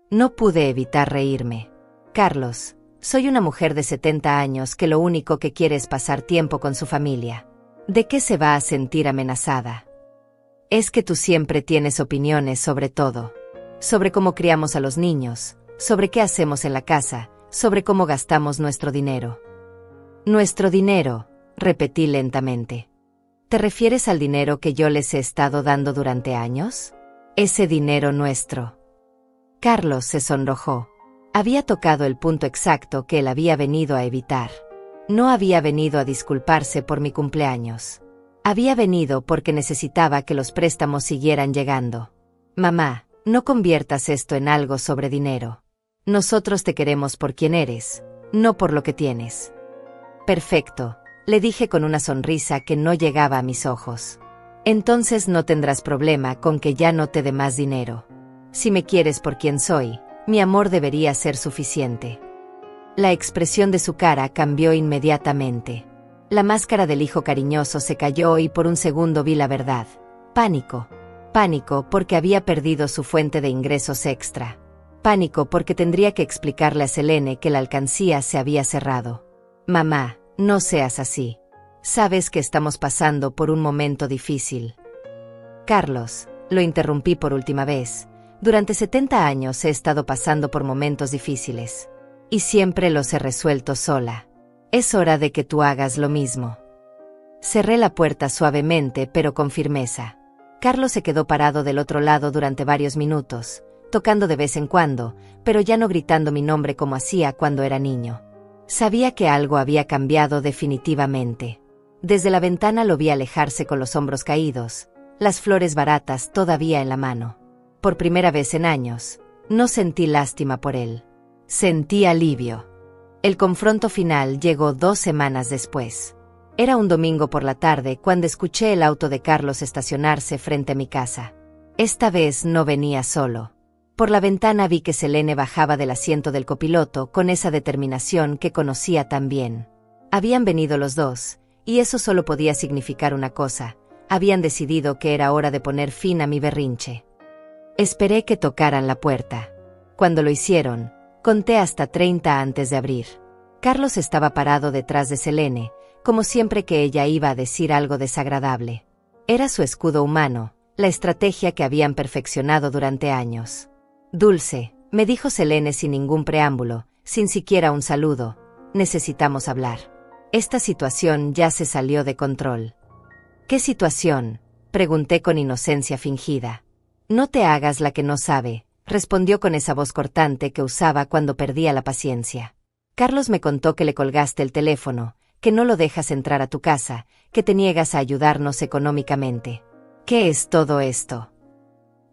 No pude evitar reírme. «Carlos, soy una mujer de 70 años que lo único que quiere es pasar tiempo con su familia. ¿De qué se va a sentir amenazada?» «Es que tú siempre tienes opiniones sobre todo. Sobre cómo criamos a los niños, sobre qué hacemos en la casa, sobre cómo gastamos nuestro dinero». «Nuestro dinero», repetí lentamente. «¿Te refieres al dinero que yo les he estado dando durante años? Ese dinero nuestro». Carlos se sonrojó. Había tocado el punto exacto que él había venido a evitar. No había venido a disculparse por mi cumpleaños. Había venido porque necesitaba que los préstamos siguieran llegando. «Mamá, no conviertas esto en algo sobre dinero. Nosotros te queremos por quien eres, no por lo que tienes». «Perfecto», le dije con una sonrisa que no llegaba a mis ojos. «Entonces no tendrás problema con que ya no te dé más dinero. Si me quieres por quien soy, mi amor debería ser suficiente». La expresión de su cara cambió inmediatamente. La máscara del hijo cariñoso se cayó y por un segundo vi la verdad. Pánico. Pánico porque había perdido su fuente de ingresos extra. Pánico porque tendría que explicarle a Selene que la alcancía se había cerrado. «Mamá, no seas así. Sabes que estamos pasando por un momento difícil». «Carlos», lo interrumpí por última vez, «durante 70 años he estado pasando por momentos difíciles. Y siempre los he resuelto sola. Es hora de que tú hagas lo mismo». Cerré la puerta suavemente pero con firmeza. Carlos se quedó parado del otro lado durante varios minutos, tocando de vez en cuando, pero ya no gritando mi nombre como hacía cuando era niño. Sabía que algo había cambiado definitivamente. Desde la ventana lo vi alejarse con los hombros caídos, las flores baratas todavía en la mano. Por primera vez en años, no sentí lástima por él. Sentí alivio. El confronto final llegó 2 semanas después. Era un domingo por la tarde cuando escuché el auto de Carlos estacionarse frente a mi casa. Esta vez no venía solo. Por la ventana vi que Selene bajaba del asiento del copiloto con esa determinación que conocía tan bien. Habían venido los dos, y eso solo podía significar una cosa: habían decidido que era hora de poner fin a mi berrinche. Esperé que tocaran la puerta. Cuando lo hicieron, conté hasta 30 antes de abrir. Carlos estaba parado detrás de Selene, como siempre que ella iba a decir algo desagradable. Era su escudo humano, la estrategia que habían perfeccionado durante años. «Dulce», me dijo Selene sin ningún preámbulo, sin siquiera un saludo, «necesitamos hablar. Esta situación ya se salió de control». «¿Qué situación?», pregunté con inocencia fingida. «No te hagas la que no sabe», respondió con esa voz cortante que usaba cuando perdía la paciencia. «Carlos me contó que le colgaste el teléfono, que no lo dejas entrar a tu casa, que te niegas a ayudarnos económicamente. ¿Qué es todo esto?».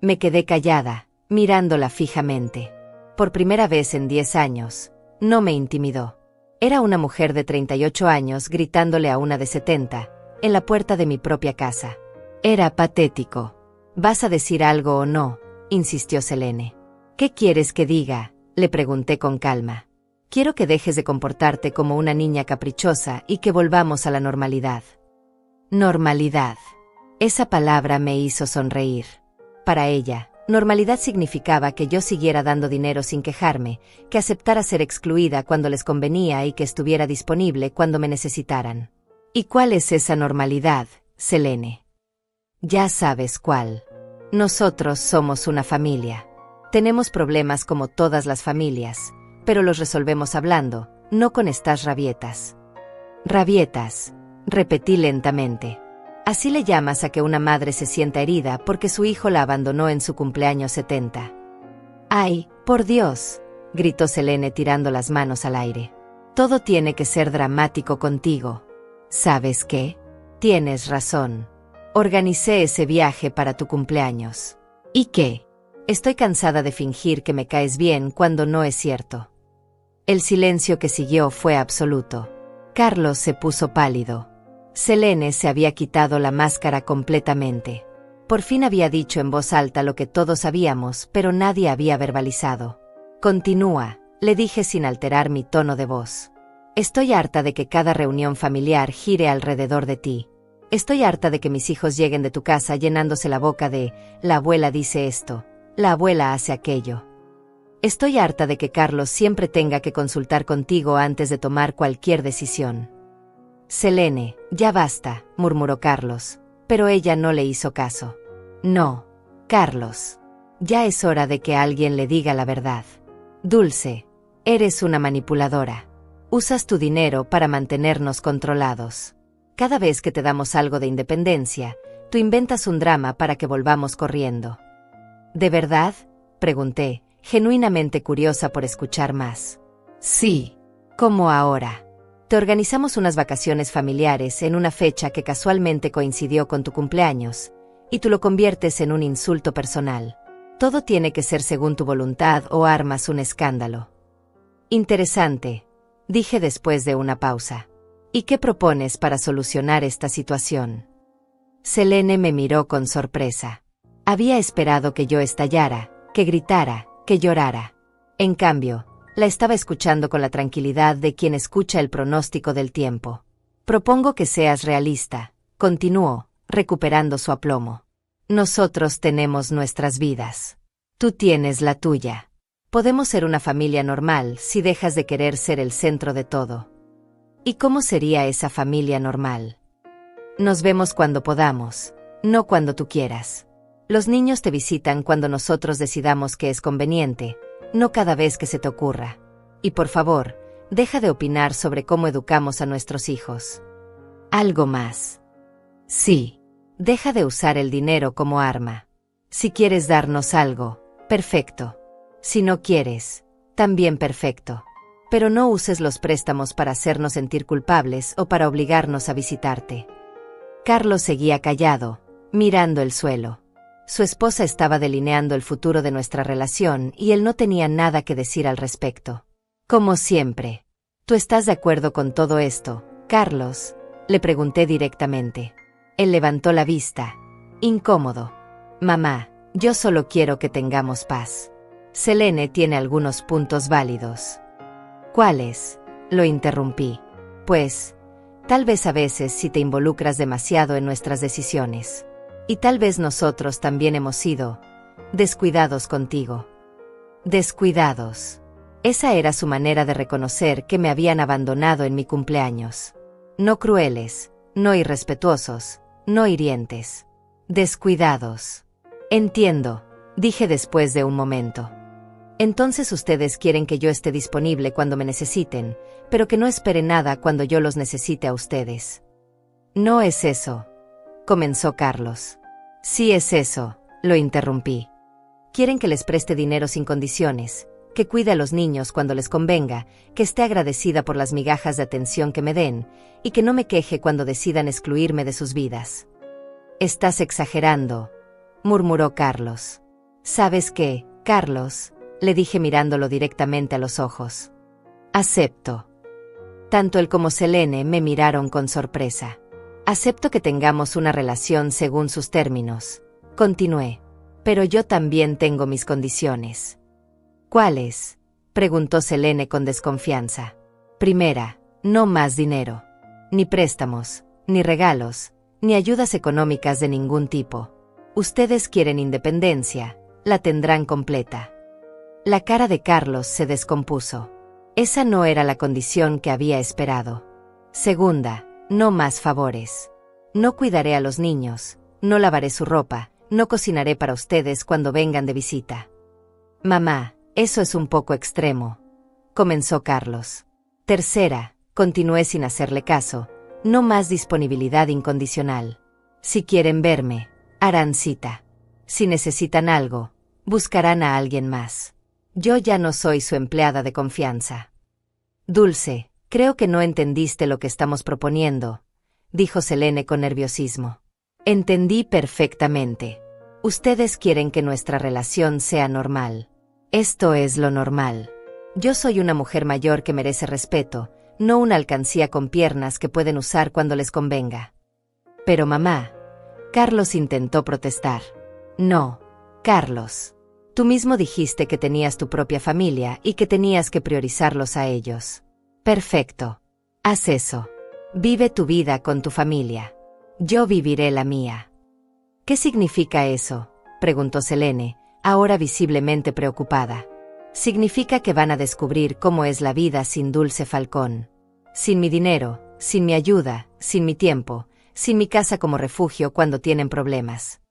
Me quedé callada, mirándola fijamente. Por primera vez en 10 años, no me intimidó. Era una mujer de 38 años gritándole a una de 70, en la puerta de mi propia casa. Era patético. «¿Vas a decir algo o no?», insistió Selene. «¿Qué quieres que diga?», le pregunté con calma. «Quiero que dejes de comportarte como una niña caprichosa y que volvamos a la normalidad». Normalidad. Esa palabra me hizo sonreír. Para ella, normalidad significaba que yo siguiera dando dinero sin quejarme, que aceptara ser excluida cuando les convenía y que estuviera disponible cuando me necesitaran. «¿Y cuál es esa normalidad, Selene?». «Ya sabes cuál. Nosotros somos una familia. Tenemos problemas como todas las familias, pero los resolvemos hablando, no con estas rabietas». «Rabietas», repetí lentamente. «Así le llamas a que una madre se sienta herida porque su hijo la abandonó en su cumpleaños 70. «Ay, por Dios», gritó Selene tirando las manos al aire. «Todo tiene que ser dramático contigo. ¿Sabes qué? Tienes razón. Organicé ese viaje para tu cumpleaños. ¿Y qué? Estoy cansada de fingir que me caes bien cuando no es cierto». El silencio que siguió fue absoluto. Carlos se puso pálido. Selene se había quitado la máscara completamente. Por fin había dicho en voz alta lo que todos sabíamos, pero nadie había verbalizado. «Continúa», le dije sin alterar mi tono de voz. «Estoy harta de que cada reunión familiar gire alrededor de ti. Estoy harta de que mis hijos lleguen de tu casa llenándose la boca de, la abuela dice esto, la abuela hace aquello. Estoy harta de que Carlos siempre tenga que consultar contigo antes de tomar cualquier decisión». «Selene, ya basta», murmuró Carlos, pero ella no le hizo caso. «No, Carlos. Ya es hora de que alguien le diga la verdad. Dulce, eres una manipuladora. Usas tu dinero para mantenernos controlados. Cada vez que te damos algo de independencia, tú inventas un drama para que volvamos corriendo». «¿De verdad?», pregunté, genuinamente curiosa por escuchar más. «Sí, como ahora. Te organizamos unas vacaciones familiares en una fecha que casualmente coincidió con tu cumpleaños, y tú lo conviertes en un insulto personal. Todo tiene que ser según tu voluntad o armas un escándalo». «Interesante», dije después de una pausa. «¿Y qué propones para solucionar esta situación?». Selene me miró con sorpresa. Había esperado que yo estallara, que gritara, que llorara. En cambio, la estaba escuchando con la tranquilidad de quien escucha el pronóstico del tiempo. «Propongo que seas realista», continuó, recuperando su aplomo. «Nosotros tenemos nuestras vidas. Tú tienes la tuya. Podemos ser una familia normal si dejas de querer ser el centro de todo». «¿Y cómo sería esa familia normal?». «Nos vemos cuando podamos, no cuando tú quieras. Los niños te visitan cuando nosotros decidamos que es conveniente, no cada vez que se te ocurra. Y por favor, deja de opinar sobre cómo educamos a nuestros hijos». «¿Algo más?». «Sí. Deja de usar el dinero como arma. Si quieres darnos algo, perfecto. Si no quieres, también perfecto. Pero no uses los préstamos para hacernos sentir culpables o para obligarnos a visitarte». Carlos seguía callado, mirando el suelo. Su esposa estaba delineando el futuro de nuestra relación y él no tenía nada que decir al respecto. «Como siempre. ¿Tú estás de acuerdo con todo esto, Carlos?», Le pregunté directamente. Él levantó la vista, incómodo. Mamá, yo solo quiero que tengamos paz. Selene tiene algunos puntos válidos. ¿Cuáles? Lo interrumpí. Pues, tal vez a veces si te involucras demasiado en nuestras decisiones. Y tal vez nosotros también hemos sido descuidados contigo. Descuidados. Esa era su manera de reconocer que me habían abandonado en mi cumpleaños. No crueles, no irrespetuosos, no hirientes. Descuidados. Entiendo, dije después de un momento. Entonces ustedes quieren que yo esté disponible cuando me necesiten, pero que no espere nada cuando yo los necesite a ustedes. No es eso, comenzó Carlos. Sí es eso, lo interrumpí. Quieren que les preste dinero sin condiciones, que cuide a los niños cuando les convenga, que esté agradecida por las migajas de atención que me den, y que no me queje cuando decidan excluirme de sus vidas. Estás exagerando, murmuró Carlos. ¿Sabes qué, Carlos? Le dije mirándolo directamente a los ojos. Acepto. Tanto él como Selene me miraron con sorpresa. Acepto que tengamos una relación según sus términos. Continué. Pero yo también tengo mis condiciones. ¿Cuáles? Preguntó Selene con desconfianza. Primera, no más dinero. Ni préstamos, ni regalos, ni ayudas económicas de ningún tipo. Ustedes quieren independencia, la tendrán completa. La cara de Carlos se descompuso. Esa no era la condición que había esperado. Segunda, no más favores. No cuidaré a los niños, no lavaré su ropa, no cocinaré para ustedes cuando vengan de visita. Mamá, eso es un poco extremo, comenzó Carlos. Tercera, continué sin hacerle caso, no más disponibilidad incondicional. Si quieren verme, harán cita. Si necesitan algo, buscarán a alguien más. Yo ya no soy su empleada de confianza. Dulce, creo que no entendiste lo que estamos proponiendo, dijo Selene con nerviosismo. Entendí perfectamente. Ustedes quieren que nuestra relación sea normal. Esto es lo normal. Yo soy una mujer mayor que merece respeto, no una alcancía con piernas que pueden usar cuando les convenga. Pero mamá, Carlos intentó protestar. No, Carlos. Tú mismo dijiste que tenías tu propia familia y que tenías que priorizarlos a ellos. Perfecto. Haz eso. Vive tu vida con tu familia. Yo viviré la mía. ¿Qué significa eso?, preguntó Selene, ahora visiblemente preocupada. Significa que van a descubrir cómo es la vida sin Dulce Falcón. Sin mi dinero, sin mi ayuda, sin mi tiempo, sin mi casa como refugio cuando tienen problemas.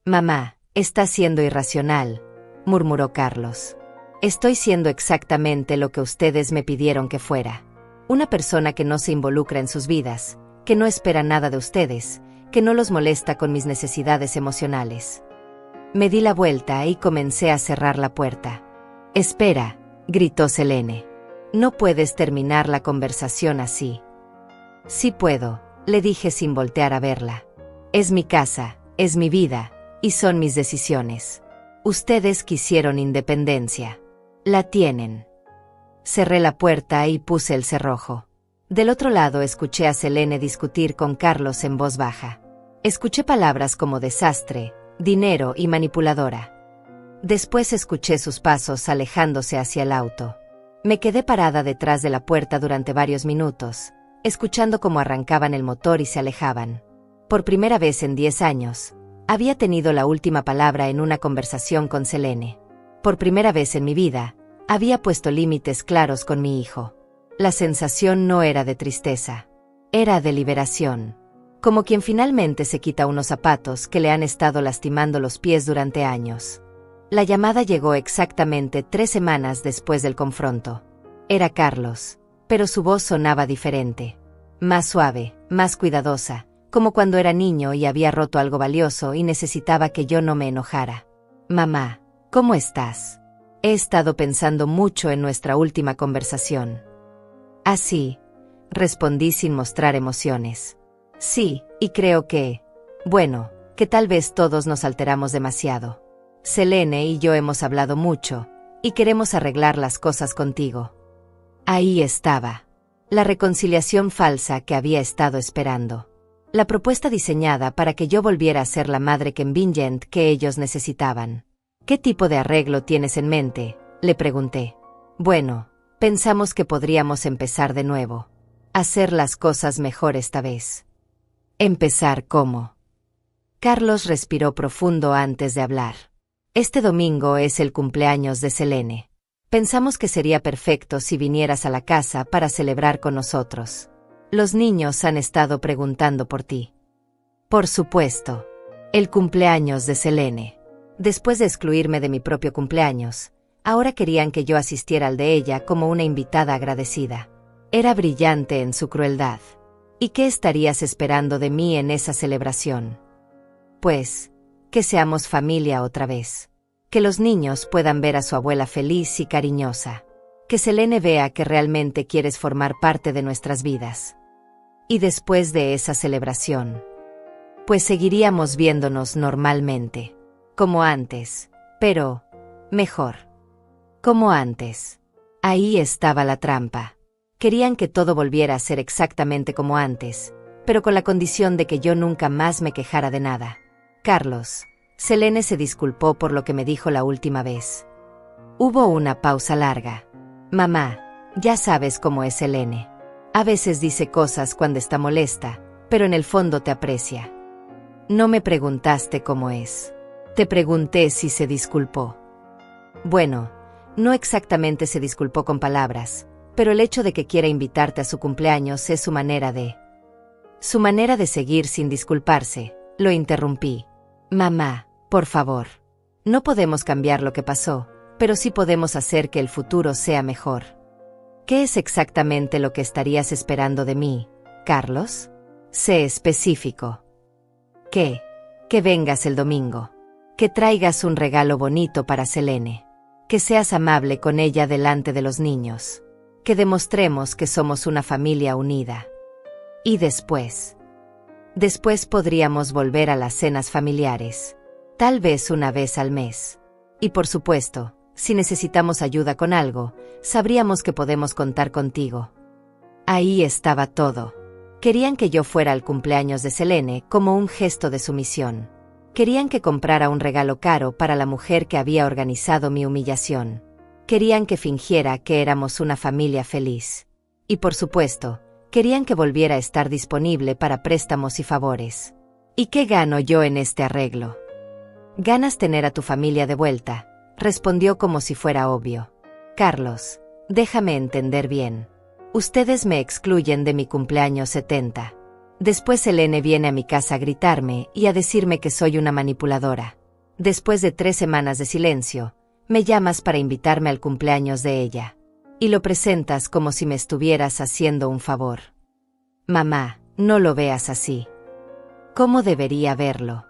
Mamá, estás siendo irracional, murmuró Carlos. Estoy siendo exactamente lo que ustedes me pidieron que fuera. Una persona que no se involucra en sus vidas, que no espera nada de ustedes, que no los molesta con mis necesidades emocionales. Me di la vuelta y comencé a cerrar la puerta. Espera, gritó Selene. No puedes terminar la conversación así. Sí puedo, le dije sin voltear a verla. Es mi casa, es mi vida, y son mis decisiones. Ustedes quisieron independencia. La tienen. Cerré la puerta y puse el cerrojo. Del otro lado escuché a Selene discutir con Carlos en voz baja. Escuché palabras como desastre, dinero y manipuladora. Después escuché sus pasos alejándose hacia el auto. Me quedé parada detrás de la puerta durante varios minutos, escuchando cómo arrancaban el motor y se alejaban. Por primera vez en 10 años, había tenido la última palabra en una conversación con Selene. Por primera vez en mi vida, había puesto límites claros con mi hijo. La sensación no era de tristeza, era de liberación. Como quien finalmente se quita unos zapatos que le han estado lastimando los pies durante años. La llamada llegó exactamente 3 semanas después del confronto. Era Carlos, pero su voz sonaba diferente. Más suave, más cuidadosa, como cuando era niño y había roto algo valioso y necesitaba que yo no me enojara. Mamá, ¿cómo estás? He estado pensando mucho en nuestra última conversación. Así, respondí sin mostrar emociones. Sí, y creo que, bueno, que tal vez todos nos alteramos demasiado. Selene y yo hemos hablado mucho, y queremos arreglar las cosas contigo. Ahí estaba. La reconciliación falsa que había estado esperando. La propuesta diseñada para que yo volviera a ser la madre conveniente que ellos necesitaban. ¿Qué tipo de arreglo tienes en mente?, le pregunté. Bueno, pensamos que podríamos empezar de nuevo. Hacer las cosas mejor esta vez. ¿Empezar cómo? Carlos respiró profundo antes de hablar. Este domingo es el cumpleaños de Selene. Pensamos que sería perfecto si vinieras a la casa para celebrar con nosotros. Los niños han estado preguntando por ti. Por supuesto. El cumpleaños de Selene. Después de excluirme de mi propio cumpleaños, ahora querían que yo asistiera al de ella como una invitada agradecida. Era brillante en su crueldad. ¿Y qué estarías esperando de mí en esa celebración? Pues, que seamos familia otra vez. Que los niños puedan ver a su abuela feliz y cariñosa. Que Selene vea que realmente quieres formar parte de nuestras vidas. Y después de esa celebración, pues seguiríamos viéndonos normalmente. Como antes, pero mejor. Como antes. Ahí estaba la trampa. Querían que todo volviera a ser exactamente como antes, pero con la condición de que yo nunca más me quejara de nada. Carlos, Selene se disculpó por lo que me dijo la última vez. Hubo una pausa larga. Mamá, ya sabes cómo es Selene. A veces dice cosas cuando está molesta, pero en el fondo te aprecia. No me preguntaste cómo es. Te pregunté si se disculpó. Bueno, no exactamente se disculpó con palabras, pero el hecho de que quiera invitarte a su cumpleaños es su manera de... Su manera de seguir sin disculparse. Lo interrumpí. Mamá, por favor. No podemos cambiar lo que pasó, pero sí podemos hacer que el futuro sea mejor. ¿Qué es exactamente lo que estarías esperando de mí, Carlos? Sé específico. ¿Qué? Que vengas el domingo. Que traigas un regalo bonito para Selene. Que seas amable con ella delante de los niños. Que demostremos que somos una familia unida. Y después. Después podríamos volver a las cenas familiares. Tal vez una vez al mes. Y por supuesto, si necesitamos ayuda con algo, sabríamos que podemos contar contigo. Ahí estaba todo. Querían que yo fuera al cumpleaños de Selene como un gesto de sumisión. Querían que comprara un regalo caro para la mujer que había organizado mi humillación. Querían que fingiera que éramos una familia feliz. Y por supuesto, querían que volviera a estar disponible para préstamos y favores. ¿Y qué gano yo en este arreglo? Ganas tener a tu familia de vuelta, respondió como si fuera obvio. Carlos, déjame entender bien. Ustedes me excluyen de mi cumpleaños 70. Después Selene viene a mi casa a gritarme y a decirme que soy una manipuladora. Después de 3 semanas de silencio, me llamas para invitarme al cumpleaños de ella. Y lo presentas como si me estuvieras haciendo un favor. Mamá, no lo veas así. ¿Cómo debería verlo?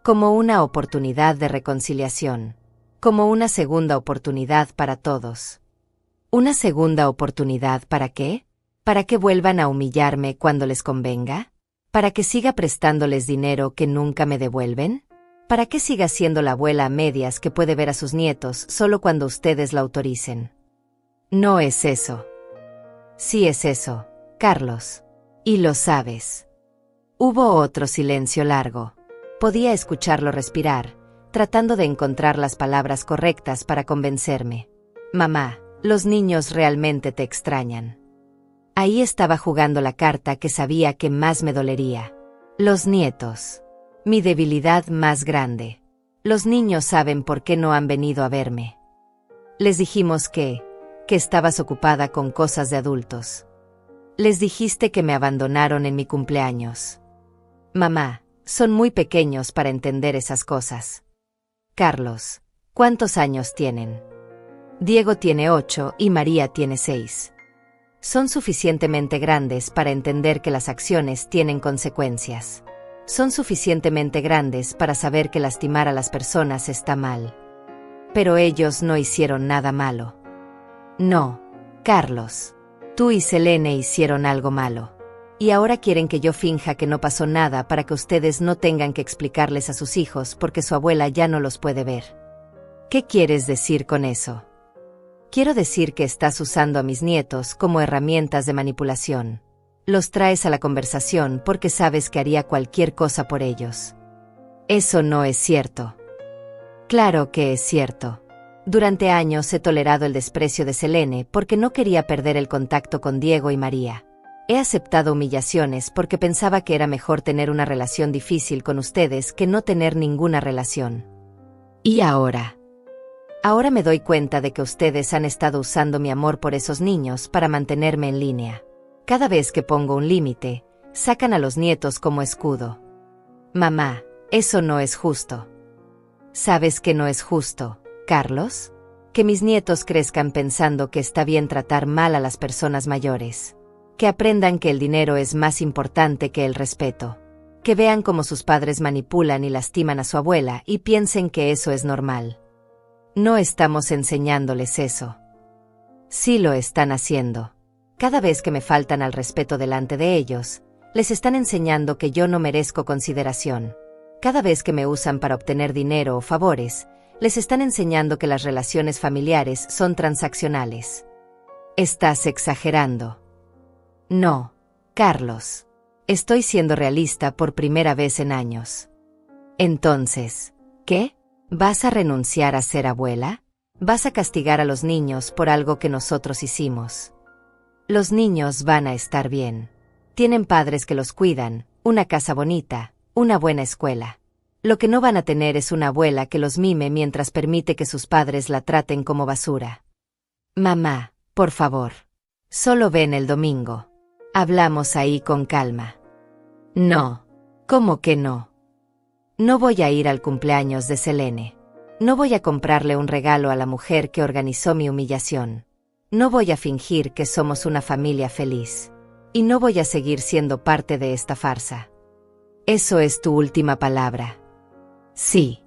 Como una oportunidad de reconciliación. Como una segunda oportunidad para todos. ¿Una segunda oportunidad para qué? ¿Para que vuelvan a humillarme cuando les convenga? ¿Para que siga prestándoles dinero que nunca me devuelven? ¿Para que siga siendo la abuela a medias que puede ver a sus nietos solo cuando ustedes la autoricen? No es eso. Sí es eso, Carlos. Y lo sabes. Hubo otro silencio largo. Podía escucharlo respirar, tratando de encontrar las palabras correctas para convencerme. Mamá, los niños realmente te extrañan. Ahí estaba jugando la carta que sabía que más me dolería. Los nietos. Mi debilidad más grande. Los niños saben por qué no han venido a verme. Les dijimos que estabas ocupada con cosas de adultos. Les dijiste que me abandonaron en mi cumpleaños. Mamá, son muy pequeños para entender esas cosas. Carlos, ¿cuántos años tienen? Diego tiene 8 y María tiene 6. Son suficientemente grandes para entender que las acciones tienen consecuencias. Son suficientemente grandes para saber que lastimar a las personas está mal. Pero ellos no hicieron nada malo. No, Carlos. Tú y Selene hicieron algo malo. Y ahora quieren que yo finja que no pasó nada para que ustedes no tengan que explicarles a sus hijos porque su abuela ya no los puede ver. ¿Qué quieres decir con eso? Quiero decir que estás usando a mis nietos como herramientas de manipulación. Los traes a la conversación porque sabes que haría cualquier cosa por ellos. Eso no es cierto. Claro que es cierto. Durante años he tolerado el desprecio de Selene porque no quería perder el contacto con Diego y María. He aceptado humillaciones porque pensaba que era mejor tener una relación difícil con ustedes que no tener ninguna relación. ¿Y ahora? Ahora me doy cuenta de que ustedes han estado usando mi amor por esos niños para mantenerme en línea. Cada vez que pongo un límite, sacan a los nietos como escudo. Mamá, eso no es justo. ¿Sabes que no es justo, Carlos? Que mis nietos crezcan pensando que está bien tratar mal a las personas mayores. Que aprendan que el dinero es más importante que el respeto. Que vean cómo sus padres manipulan y lastiman a su abuela y piensen que eso es normal. No estamos enseñándoles eso. Sí lo están haciendo. Cada vez que me faltan al respeto delante de ellos, les están enseñando que yo no merezco consideración. Cada vez que me usan para obtener dinero o favores, les están enseñando que las relaciones familiares son transaccionales. Estás exagerando. No, Carlos. Estoy siendo realista por primera vez en años. Entonces, ¿qué? ¿Vas a renunciar a ser abuela? ¿Vas a castigar a los niños por algo que nosotros hicimos? Los niños van a estar bien. Tienen padres que los cuidan, una casa bonita, una buena escuela. Lo que no van a tener es una abuela que los mime mientras permite que sus padres la traten como basura. Mamá, por favor. Solo ven el domingo. Hablamos ahí con calma. No. ¿Cómo que no? No voy a ir al cumpleaños de Selene. No voy a comprarle un regalo a la mujer que organizó mi humillación. No voy a fingir que somos una familia feliz. Y no voy a seguir siendo parte de esta farsa. Eso es tu última palabra. Sí.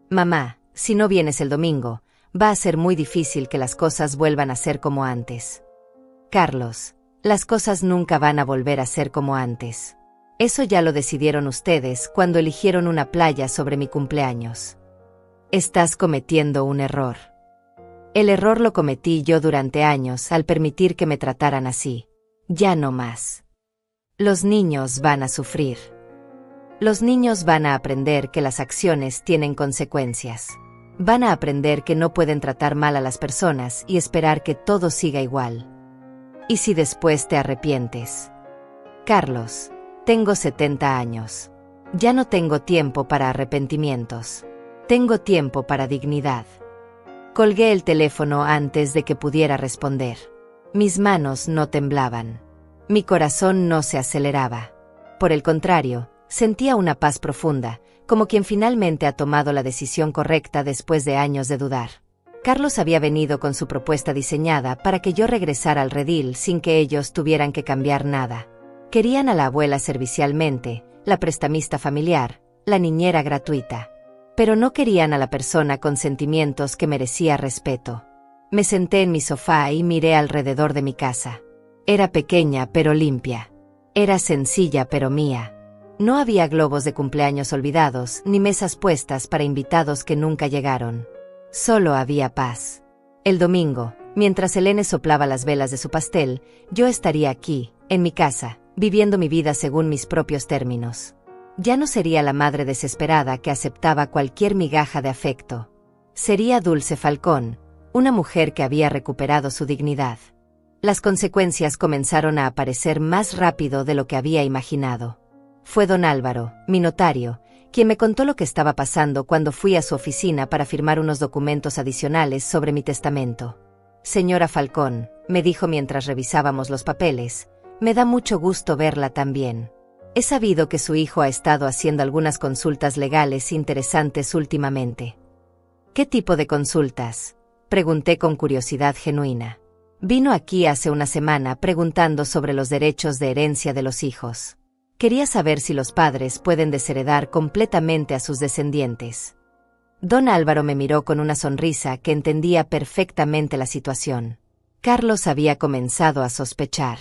Mamá, si no vienes el domingo, va a ser muy difícil que las cosas vuelvan a ser como antes. Carlos, las cosas nunca van a volver a ser como antes. Eso ya lo decidieron ustedes cuando eligieron una playa sobre mi cumpleaños. Estás cometiendo un error. El error lo cometí yo durante años al permitir que me trataran así. Ya no más. Los niños van a sufrir. Los niños van a aprender que las acciones tienen consecuencias. Van a aprender que no pueden tratar mal a las personas y esperar que todo siga igual. ¿Y si después te arrepientes? Carlos, tengo 70 años. Ya no tengo tiempo para arrepentimientos. Tengo tiempo para dignidad. Colgué el teléfono antes de que pudiera responder. Mis manos no temblaban. Mi corazón no se aceleraba. Por el contrario, sentía una paz profunda, como quien finalmente ha tomado la decisión correcta después de años de dudar. Carlos había venido con su propuesta diseñada para que yo regresara al redil sin que ellos tuvieran que cambiar nada. Querían a la abuela servicialmente, la prestamista familiar, la niñera gratuita. Pero no querían a la persona con sentimientos que merecía respeto. Me senté en mi sofá y miré alrededor de mi casa. Era pequeña pero limpia. Era sencilla pero mía. No había globos de cumpleaños olvidados ni mesas puestas para invitados que nunca llegaron. Solo había paz. El domingo, mientras Selene soplaba las velas de su pastel, yo estaría aquí, en mi casa, viviendo mi vida según mis propios términos. Ya no sería la madre desesperada que aceptaba cualquier migaja de afecto. Sería Dulce Falcón, una mujer que había recuperado su dignidad. Las consecuencias comenzaron a aparecer más rápido de lo que había imaginado. Fue don Álvaro, mi notario, quien me contó lo que estaba pasando cuando fui a su oficina para firmar unos documentos adicionales sobre mi testamento. Señora Falcón, me dijo mientras revisábamos los papeles, me da mucho gusto verla también. He sabido que su hijo ha estado haciendo algunas consultas legales interesantes últimamente. ¿Qué tipo de consultas? Pregunté con curiosidad genuina. Vino aquí hace una semana preguntando sobre los derechos de herencia de los hijos. Quería saber si los padres pueden desheredar completamente a sus descendientes. Don Álvaro me miró con una sonrisa que entendía perfectamente la situación. Carlos había comenzado a sospechar.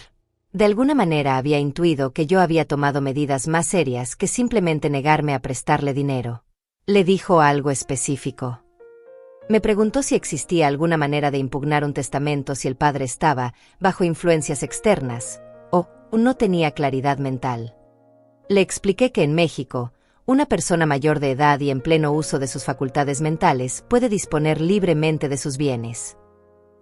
De alguna manera había intuido que yo había tomado medidas más serias que simplemente negarme a prestarle dinero. Le dijo algo específico. Me preguntó si existía alguna manera de impugnar un testamento si el padre estaba bajo influencias externas o no tenía claridad mental. Le expliqué que en México, una persona mayor de edad y en pleno uso de sus facultades mentales puede disponer libremente de sus bienes.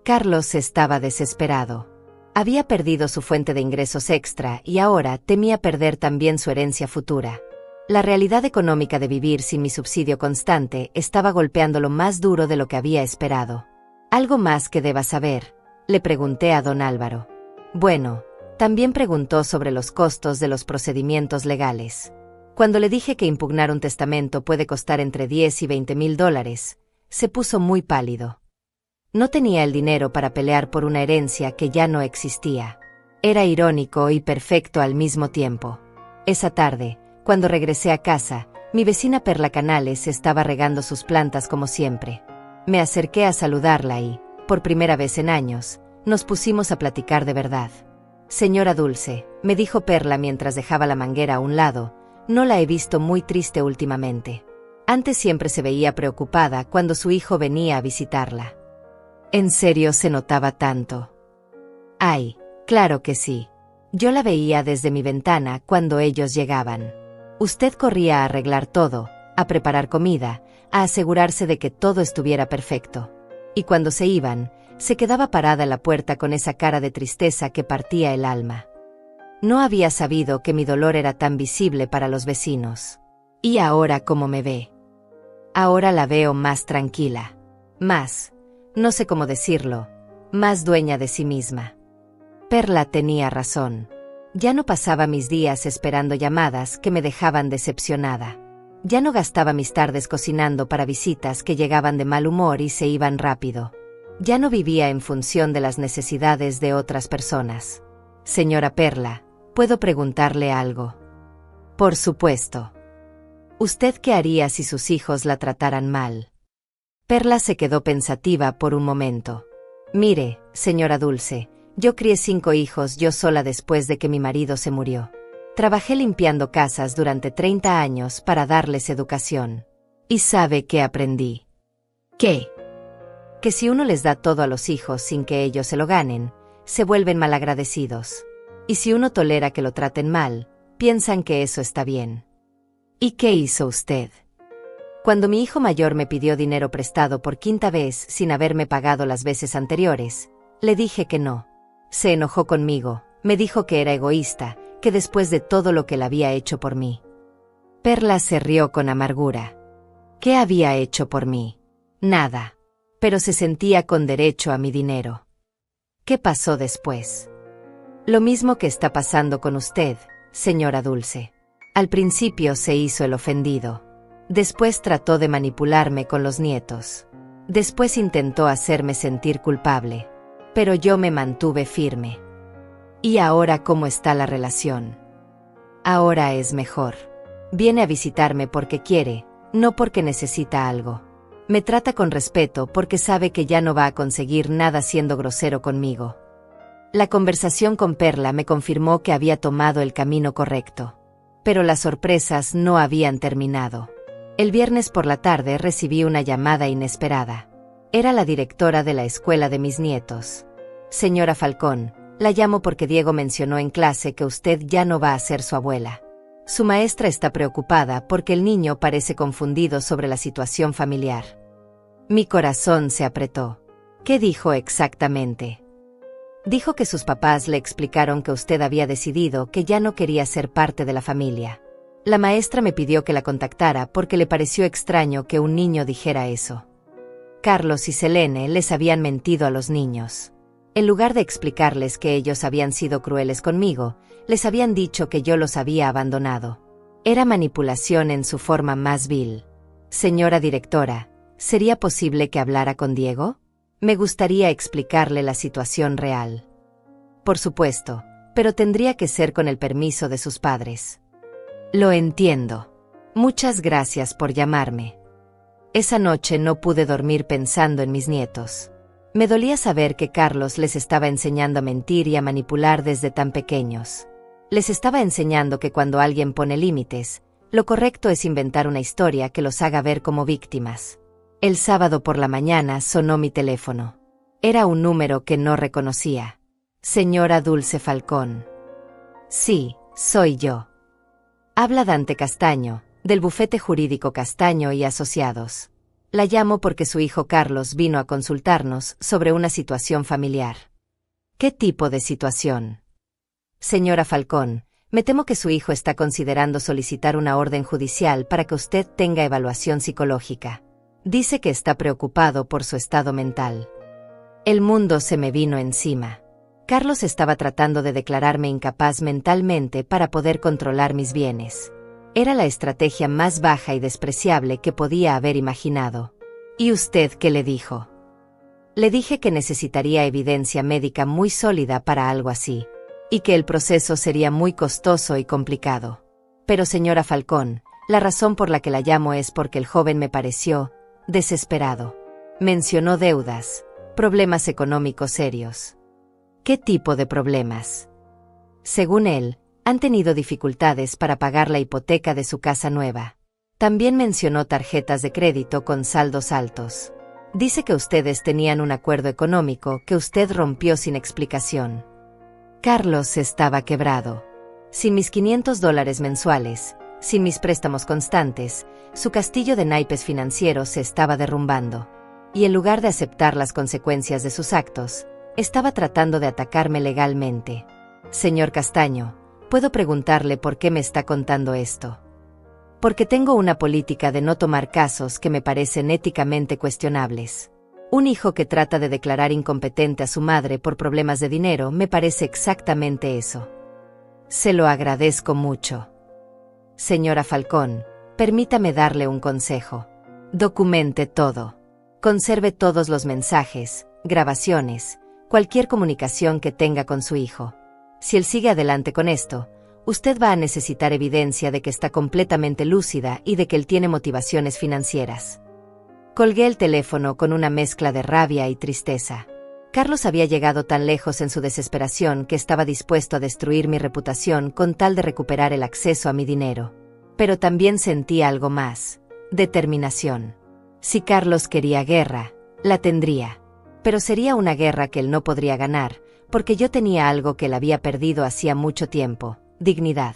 Carlos estaba desesperado. Había perdido su fuente de ingresos extra y ahora temía perder también su herencia futura. La realidad económica de vivir sin mi subsidio constante estaba golpeándolo más duro de lo que había esperado. ¿Algo más que deba saber?, le pregunté a don Álvaro. Bueno, también preguntó sobre los costos de los procedimientos legales. Cuando le dije que impugnar un testamento puede costar entre 10 y 20 mil dólares, se puso muy pálido. No tenía el dinero para pelear por una herencia que ya no existía. Era irónico y perfecto al mismo tiempo. Esa tarde, cuando regresé a casa, mi vecina Perla Canales estaba regando sus plantas como siempre. Me acerqué a saludarla y, por primera vez en años, nos pusimos a platicar de verdad. Señora Dulce, me dijo Perla mientras dejaba la manguera a un lado, no la he visto muy triste últimamente. Antes siempre se veía preocupada cuando su hijo venía a visitarla. ¿En serio se notaba tanto? Ay, claro que sí. Yo la veía desde mi ventana cuando ellos llegaban. Usted corría a arreglar todo, a preparar comida, a asegurarse de que todo estuviera perfecto. Y cuando se iban, se quedaba parada en la puerta con esa cara de tristeza que partía el alma. No había sabido que mi dolor era tan visible para los vecinos. ¿Y ahora cómo me ve? Ahora la veo más tranquila. Más, no sé cómo decirlo, más dueña de sí misma. Perla tenía razón. Ya no pasaba mis días esperando llamadas que me dejaban decepcionada. Ya no gastaba mis tardes cocinando para visitas que llegaban de mal humor y se iban rápido. Ya no vivía en función de las necesidades de otras personas. Señora Perla, ¿puedo preguntarle algo? Por supuesto. ¿Usted qué haría si sus hijos la trataran mal? Perla se quedó pensativa por un momento. Mire, señora Dulce, yo crié 5 hijos yo sola después de que mi marido se murió. Trabajé limpiando casas durante 30 años para darles educación. ¿Y sabe qué aprendí? ¿Qué? Que si uno les da todo a los hijos sin que ellos se lo ganen, se vuelven malagradecidos. Y si uno tolera que lo traten mal, piensan que eso está bien. ¿Y qué hizo usted? Cuando mi hijo mayor me pidió dinero prestado por 5ª vez sin haberme pagado las veces anteriores, le dije que no. Se enojó conmigo, me dijo que era egoísta, que después de todo lo que él había hecho por mí. Perla se rió con amargura. ¿Qué había hecho por mí? Nada. Pero se sentía con derecho a mi dinero. ¿Qué pasó después? Lo mismo que está pasando con usted, señora Dulce. Al principio se hizo el ofendido. Después trató de manipularme con los nietos. Después intentó hacerme sentir culpable. Pero yo me mantuve firme. ¿Y ahora cómo está la relación? Ahora es mejor. Viene a visitarme porque quiere, no porque necesita algo. Me trata con respeto porque sabe que ya no va a conseguir nada siendo grosero conmigo. La conversación con Perla me confirmó que había tomado el camino correcto. Pero las sorpresas no habían terminado. El viernes por la tarde recibí una llamada inesperada. Era la directora de la escuela de mis nietos. Señora Falcón, la llamo porque Diego mencionó en clase que usted ya no va a ser su abuela. Su maestra está preocupada porque el niño parece confundido sobre la situación familiar. Mi corazón se apretó. ¿Qué dijo exactamente? Dijo que sus papás le explicaron que usted había decidido que ya no quería ser parte de la familia. La maestra me pidió que la contactara porque le pareció extraño que un niño dijera eso. Carlos y Selene les habían mentido a los niños. En lugar de explicarles que ellos habían sido crueles conmigo, les habían dicho que yo los había abandonado. Era manipulación en su forma más vil. Señora directora, ¿sería posible que hablara con Diego? Me gustaría explicarle la situación real. Por supuesto, pero tendría que ser con el permiso de sus padres. Lo entiendo. Muchas gracias por llamarme. Esa noche no pude dormir pensando en mis nietos. Me dolía saber que Carlos les estaba enseñando a mentir y a manipular desde tan pequeños. Les estaba enseñando que cuando alguien pone límites, lo correcto es inventar una historia que los haga ver como víctimas. El sábado por la mañana sonó mi teléfono. Era un número que no reconocía. Señora Dulce Falcón. Sí, soy yo. Habla Dante Castaño, del bufete jurídico Castaño y Asociados. La llamo porque su hijo Carlos vino a consultarnos sobre una situación familiar. ¿Qué tipo de situación? Señora Falcón, me temo que su hijo está considerando solicitar una orden judicial para que usted tenga evaluación psicológica. Dice que está preocupado por su estado mental. El mundo se me vino encima. Carlos estaba tratando de declararme incapaz mentalmente para poder controlar mis bienes. Era la estrategia más baja y despreciable que podía haber imaginado. ¿Y usted qué le dijo? Le dije que necesitaría evidencia médica muy sólida para algo así, y que el proceso sería muy costoso y complicado. Pero señora Falcón, la razón por la que la llamo es porque el joven me pareció desesperado. Mencionó deudas, problemas económicos serios. ¿Qué tipo de problemas? Según él, han tenido dificultades para pagar la hipoteca de su casa nueva. También mencionó tarjetas de crédito con saldos altos. Dice que ustedes tenían un acuerdo económico que usted rompió sin explicación. Carlos estaba quebrado. Sin mis $500 mensuales, sin mis préstamos constantes, su castillo de naipes financieros se estaba derrumbando. Y en lugar de aceptar las consecuencias de sus actos, estaba tratando de atacarme legalmente. Señor Castaño, ¿puedo preguntarle por qué me está contando esto? Porque tengo una política de no tomar casos que me parecen éticamente cuestionables. Un hijo que trata de declarar incompetente a su madre por problemas de dinero me parece exactamente eso. Se lo agradezco mucho. Señora Falcón, permítame darle un consejo. Documente todo. Conserve todos los mensajes, grabaciones, cualquier comunicación que tenga con su hijo. Si él sigue adelante con esto, usted va a necesitar evidencia de que está completamente lúcida y de que él tiene motivaciones financieras. Colgué el teléfono con una mezcla de rabia y tristeza. Carlos había llegado tan lejos en su desesperación que estaba dispuesto a destruir mi reputación con tal de recuperar el acceso a mi dinero. Pero también sentía algo más: determinación. Si Carlos quería guerra, la tendría. Pero sería una guerra que él no podría ganar, porque yo tenía algo que él había perdido hacía mucho tiempo: dignidad.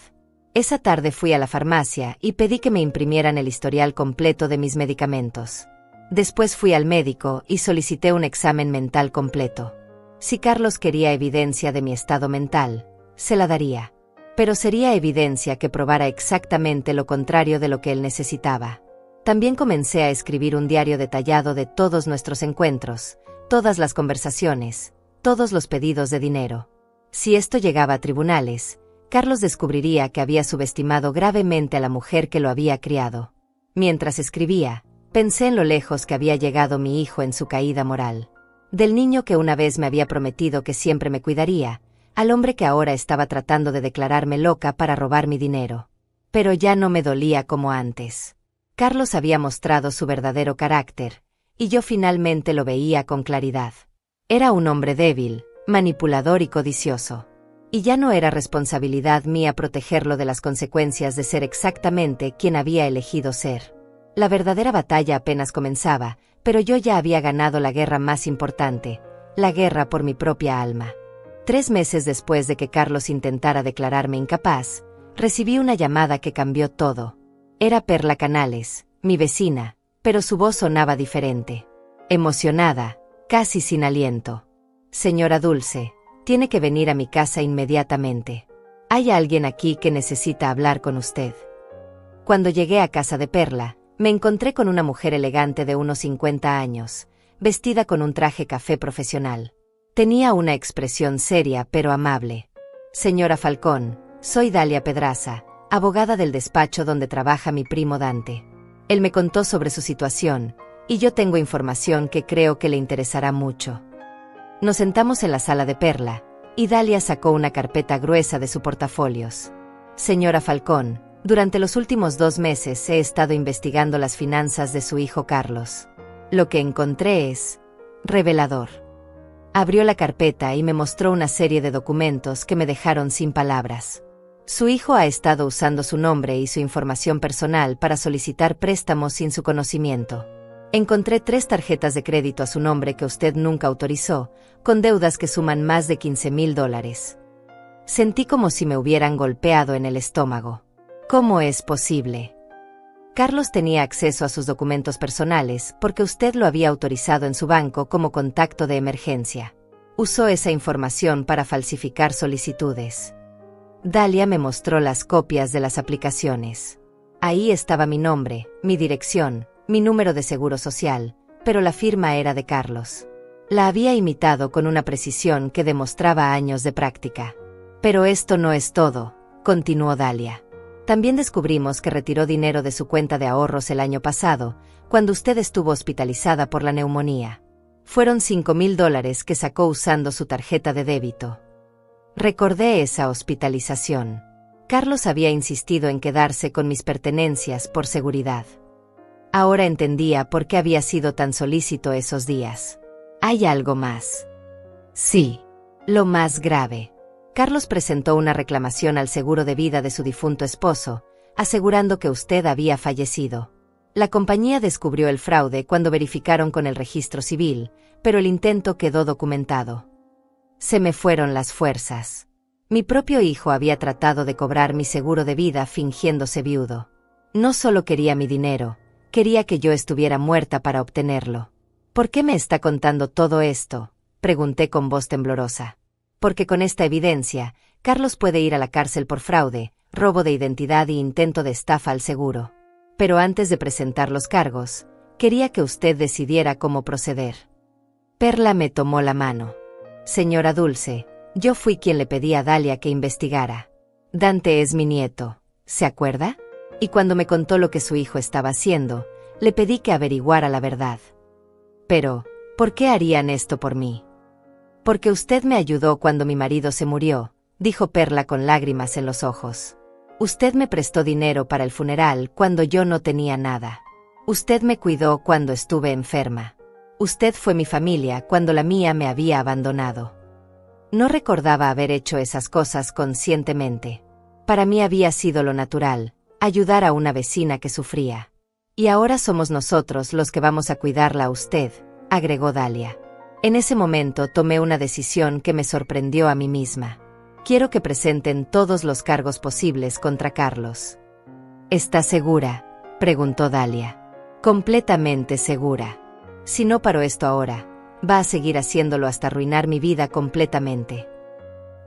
Esa tarde fui a la farmacia y pedí que me imprimieran el historial completo de mis medicamentos. Después fui al médico y solicité un examen mental completo. Si Carlos quería evidencia de mi estado mental, se la daría. Pero sería evidencia que probara exactamente lo contrario de lo que él necesitaba. También comencé a escribir un diario detallado de todos nuestros encuentros, todas las conversaciones, todos los pedidos de dinero. Si esto llegaba a tribunales, Carlos descubriría que había subestimado gravemente a la mujer que lo había criado. Mientras escribía, pensé en lo lejos que había llegado mi hijo en su caída moral. Del niño que una vez me había prometido que siempre me cuidaría, al hombre que ahora estaba tratando de declararme loca para robar mi dinero. Pero ya no me dolía como antes. Carlos había mostrado su verdadero carácter, y yo finalmente lo veía con claridad. Era un hombre débil, manipulador y codicioso. Y ya no era responsabilidad mía protegerlo de las consecuencias de ser exactamente quien había elegido ser. La verdadera batalla apenas comenzaba, pero yo ya había ganado la guerra más importante, la guerra por mi propia alma. 3 meses después de que Carlos intentara declararme incapaz, recibí una llamada que cambió todo. Era Perla Canales, mi vecina, pero su voz sonaba diferente. Emocionada, casi sin aliento. Señora Dulce, tiene que venir a mi casa inmediatamente. Hay alguien aquí que necesita hablar con usted. Cuando llegué a casa de Perla, me encontré con una mujer elegante de unos 50 años, vestida con un traje café profesional. Tenía una expresión seria pero amable. Señora Falcón, soy Dalia Pedraza, abogada del despacho donde trabaja mi primo Dante. Él me contó sobre su situación, y yo tengo información que creo que le interesará mucho. Nos sentamos en la sala de Perla, y Dalia sacó una carpeta gruesa de su portafolios. Señora Falcón, durante los últimos 2 meses he estado investigando las finanzas de su hijo Carlos. Lo que encontré es revelador. Abrió la carpeta y me mostró una serie de documentos que me dejaron sin palabras. Su hijo ha estado usando su nombre y su información personal para solicitar préstamos sin su conocimiento. Encontré 3 tarjetas de crédito a su nombre que usted nunca autorizó, con deudas que suman más de $15,000. Sentí como si me hubieran golpeado en el estómago. ¿Cómo es posible? Carlos tenía acceso a sus documentos personales porque usted lo había autorizado en su banco como contacto de emergencia. Usó esa información para falsificar solicitudes. Dalia me mostró las copias de las aplicaciones. Ahí estaba mi nombre, mi dirección, mi número de seguro social, pero la firma era de Carlos. La había imitado con una precisión que demostraba años de práctica. Pero esto no es todo, continuó Dalia. También descubrimos que retiró dinero de su cuenta de ahorros el año pasado, cuando usted estuvo hospitalizada por la neumonía. Fueron $5,000 que sacó usando su tarjeta de débito. Recordé esa hospitalización. Carlos había insistido en quedarse con mis pertenencias por seguridad. Ahora entendía por qué había sido tan solícito esos días. ¿Hay algo más? Sí. Lo más grave. Carlos presentó una reclamación al seguro de vida de su difunto esposo, asegurando que usted había fallecido. La compañía descubrió el fraude cuando verificaron con el registro civil, pero el intento quedó documentado. Se me fueron las fuerzas. Mi propio hijo había tratado de cobrar mi seguro de vida fingiéndose viudo. No solo quería mi dinero, quería que yo estuviera muerta para obtenerlo. ¿Por qué me está contando todo esto?, pregunté con voz temblorosa. Porque con esta evidencia, Carlos puede ir a la cárcel por fraude, robo de identidad y intento de estafa al seguro. Pero antes de presentar los cargos, quería que usted decidiera cómo proceder. Perla me tomó la mano. Señora Dulce, yo fui quien le pedí a Dalia que investigara. Dante es mi nieto, ¿se acuerda? Y cuando me contó lo que su hijo estaba haciendo, le pedí que averiguara la verdad. Pero, ¿por qué harían esto por mí? Porque usted me ayudó cuando mi marido se murió, dijo Perla con lágrimas en los ojos. Usted me prestó dinero para el funeral cuando yo no tenía nada. Usted me cuidó cuando estuve enferma. Usted fue mi familia cuando la mía me había abandonado. No recordaba haber hecho esas cosas conscientemente. Para mí había sido lo natural, ayudar a una vecina que sufría. Y ahora somos nosotros los que vamos a cuidarla a usted, agregó Dalia. En ese momento tomé una decisión que me sorprendió a mí misma. Quiero que presenten todos los cargos posibles contra Carlos. ¿Está segura?, preguntó Dalia. Completamente segura. Si no paro esto ahora, va a seguir haciéndolo hasta arruinar mi vida completamente.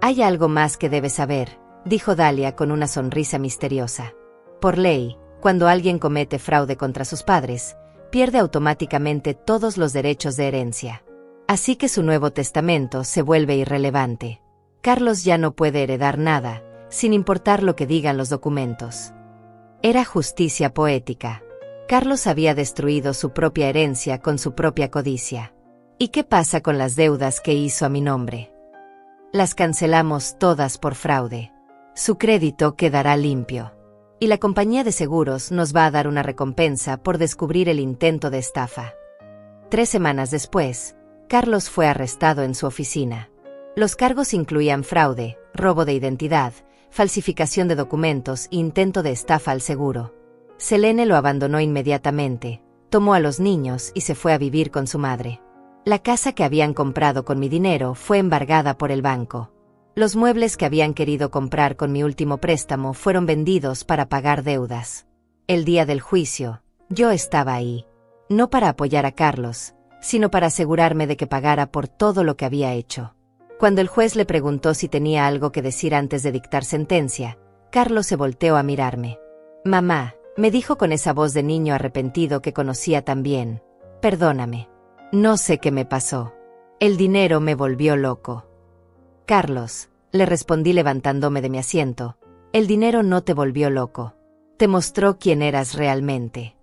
Hay algo más que debes saber, dijo Dalia con una sonrisa misteriosa. Por ley, cuando alguien comete fraude contra sus padres, pierde automáticamente todos los derechos de herencia. Así que su nuevo testamento se vuelve irrelevante. Carlos ya no puede heredar nada, sin importar lo que digan los documentos. Era justicia poética. Carlos había destruido su propia herencia con su propia codicia. ¿Y qué pasa con las deudas que hizo a mi nombre? Las cancelamos todas por fraude. Su crédito quedará limpio. Y la compañía de seguros nos va a dar una recompensa por descubrir el intento de estafa. 3 semanas después, Carlos fue arrestado en su oficina. Los cargos incluían fraude, robo de identidad, falsificación de documentos e intento de estafa al seguro. Selene lo abandonó inmediatamente, tomó a los niños y se fue a vivir con su madre. La casa que habían comprado con mi dinero fue embargada por el banco. Los muebles que habían querido comprar con mi último préstamo fueron vendidos para pagar deudas. El día del juicio, yo estaba ahí. No para apoyar a Carlos, sino para asegurarme de que pagara por todo lo que había hecho. Cuando el juez le preguntó si tenía algo que decir antes de dictar sentencia, Carlos se volteó a mirarme. «Mamá», me dijo con esa voz de niño arrepentido que conocía tan bien, «perdóname. No sé qué me pasó. El dinero me volvió loco». «Carlos», le respondí levantándome de mi asiento, «el dinero no te volvió loco. Te mostró quién eras realmente».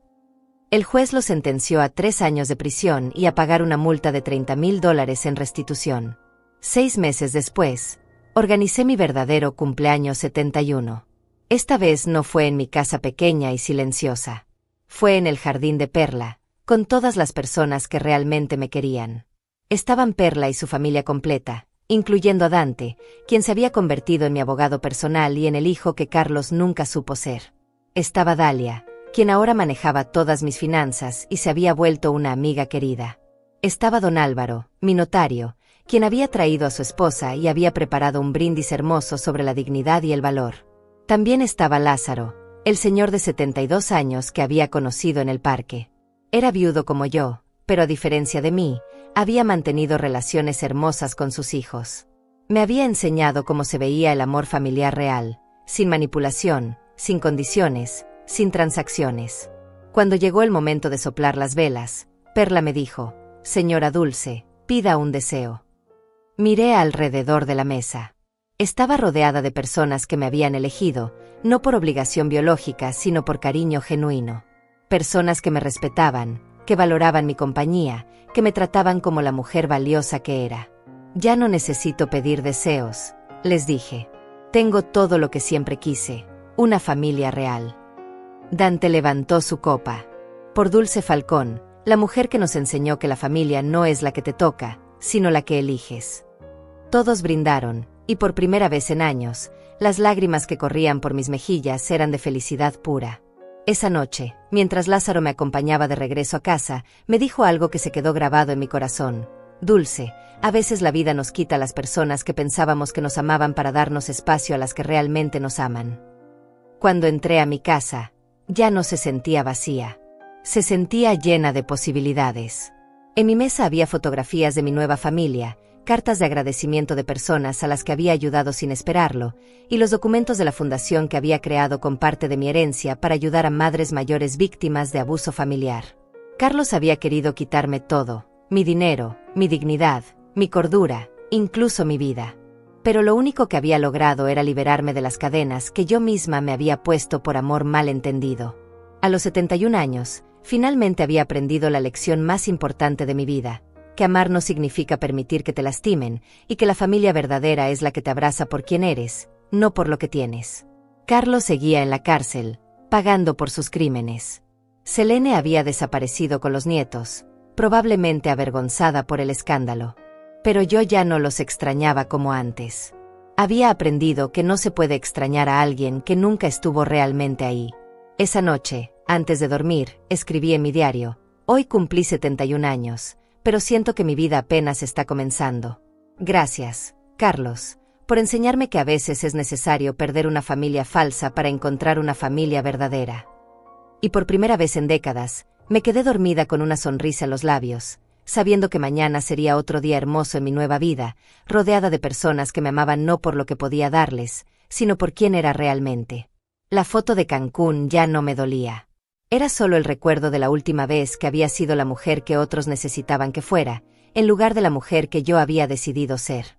El juez lo sentenció a 3 años de prisión y a pagar una multa de $30,000 en restitución. 6 meses después, organicé mi verdadero cumpleaños 71. Esta vez no fue en mi casa pequeña y silenciosa. Fue en el jardín de Perla, con todas las personas que realmente me querían. Estaban Perla y su familia completa, incluyendo a Dante, quien se había convertido en mi abogado personal y en el hijo que Carlos nunca supo ser. Estaba Dalia, quien ahora manejaba todas mis finanzas y se había vuelto una amiga querida. Estaba don Álvaro, mi notario, quien había traído a su esposa y había preparado un brindis hermoso sobre la dignidad y el valor. También estaba Lázaro, el señor de 72 años que había conocido en el parque. Era viudo como yo, pero a diferencia de mí, había mantenido relaciones hermosas con sus hijos. Me había enseñado cómo se veía el amor familiar real, sin manipulación, sin condiciones, sin transacciones. Cuando llegó el momento de soplar las velas, Perla me dijo: «Señora Dulce, pida un deseo». Miré alrededor de la mesa. Estaba rodeada de personas que me habían elegido, no por obligación biológica, sino por cariño genuino. Personas que me respetaban, que valoraban mi compañía, que me trataban como la mujer valiosa que era. «Ya no necesito pedir deseos», les dije. «Tengo todo lo que siempre quise, una familia real». Dante levantó su copa. «Por Dulce Falcón, la mujer que nos enseñó que la familia no es la que te toca, sino la que eliges». Todos brindaron, y por primera vez en años, las lágrimas que corrían por mis mejillas eran de felicidad pura. Esa noche, mientras Lázaro me acompañaba de regreso a casa, me dijo algo que se quedó grabado en mi corazón. «Dulce, a veces la vida nos quita a las personas que pensábamos que nos amaban para darnos espacio a las que realmente nos aman». Cuando entré a mi casa, ya no se sentía vacía. Se sentía llena de posibilidades. En mi mesa había fotografías de mi nueva familia, cartas de agradecimiento de personas a las que había ayudado sin esperarlo, y los documentos de la fundación que había creado con parte de mi herencia para ayudar a madres mayores víctimas de abuso familiar. Carlos había querido quitarme todo: mi dinero, mi dignidad, mi cordura, incluso mi vida. Pero lo único que había logrado era liberarme de las cadenas que yo misma me había puesto por amor mal entendido. A los 71 años, finalmente había aprendido la lección más importante de mi vida: que amar no significa permitir que te lastimen, y que la familia verdadera es la que te abraza por quien eres, no por lo que tienes. Carlos seguía en la cárcel, pagando por sus crímenes. Selene había desaparecido con los nietos, probablemente avergonzada por el escándalo. Pero yo ya no los extrañaba como antes. Había aprendido que no se puede extrañar a alguien que nunca estuvo realmente ahí. Esa noche, antes de dormir, escribí en mi diario: «Hoy cumplí 71 años, pero siento que mi vida apenas está comenzando. Gracias, Carlos, por enseñarme que a veces es necesario perder una familia falsa para encontrar una familia verdadera». Y por primera vez en décadas, me quedé dormida con una sonrisa en los labios, sabiendo que mañana sería otro día hermoso en mi nueva vida, rodeada de personas que me amaban no por lo que podía darles, sino por quién era realmente. La foto de Cancún ya no me dolía. Era solo el recuerdo de la última vez que había sido la mujer que otros necesitaban que fuera, en lugar de la mujer que yo había decidido ser.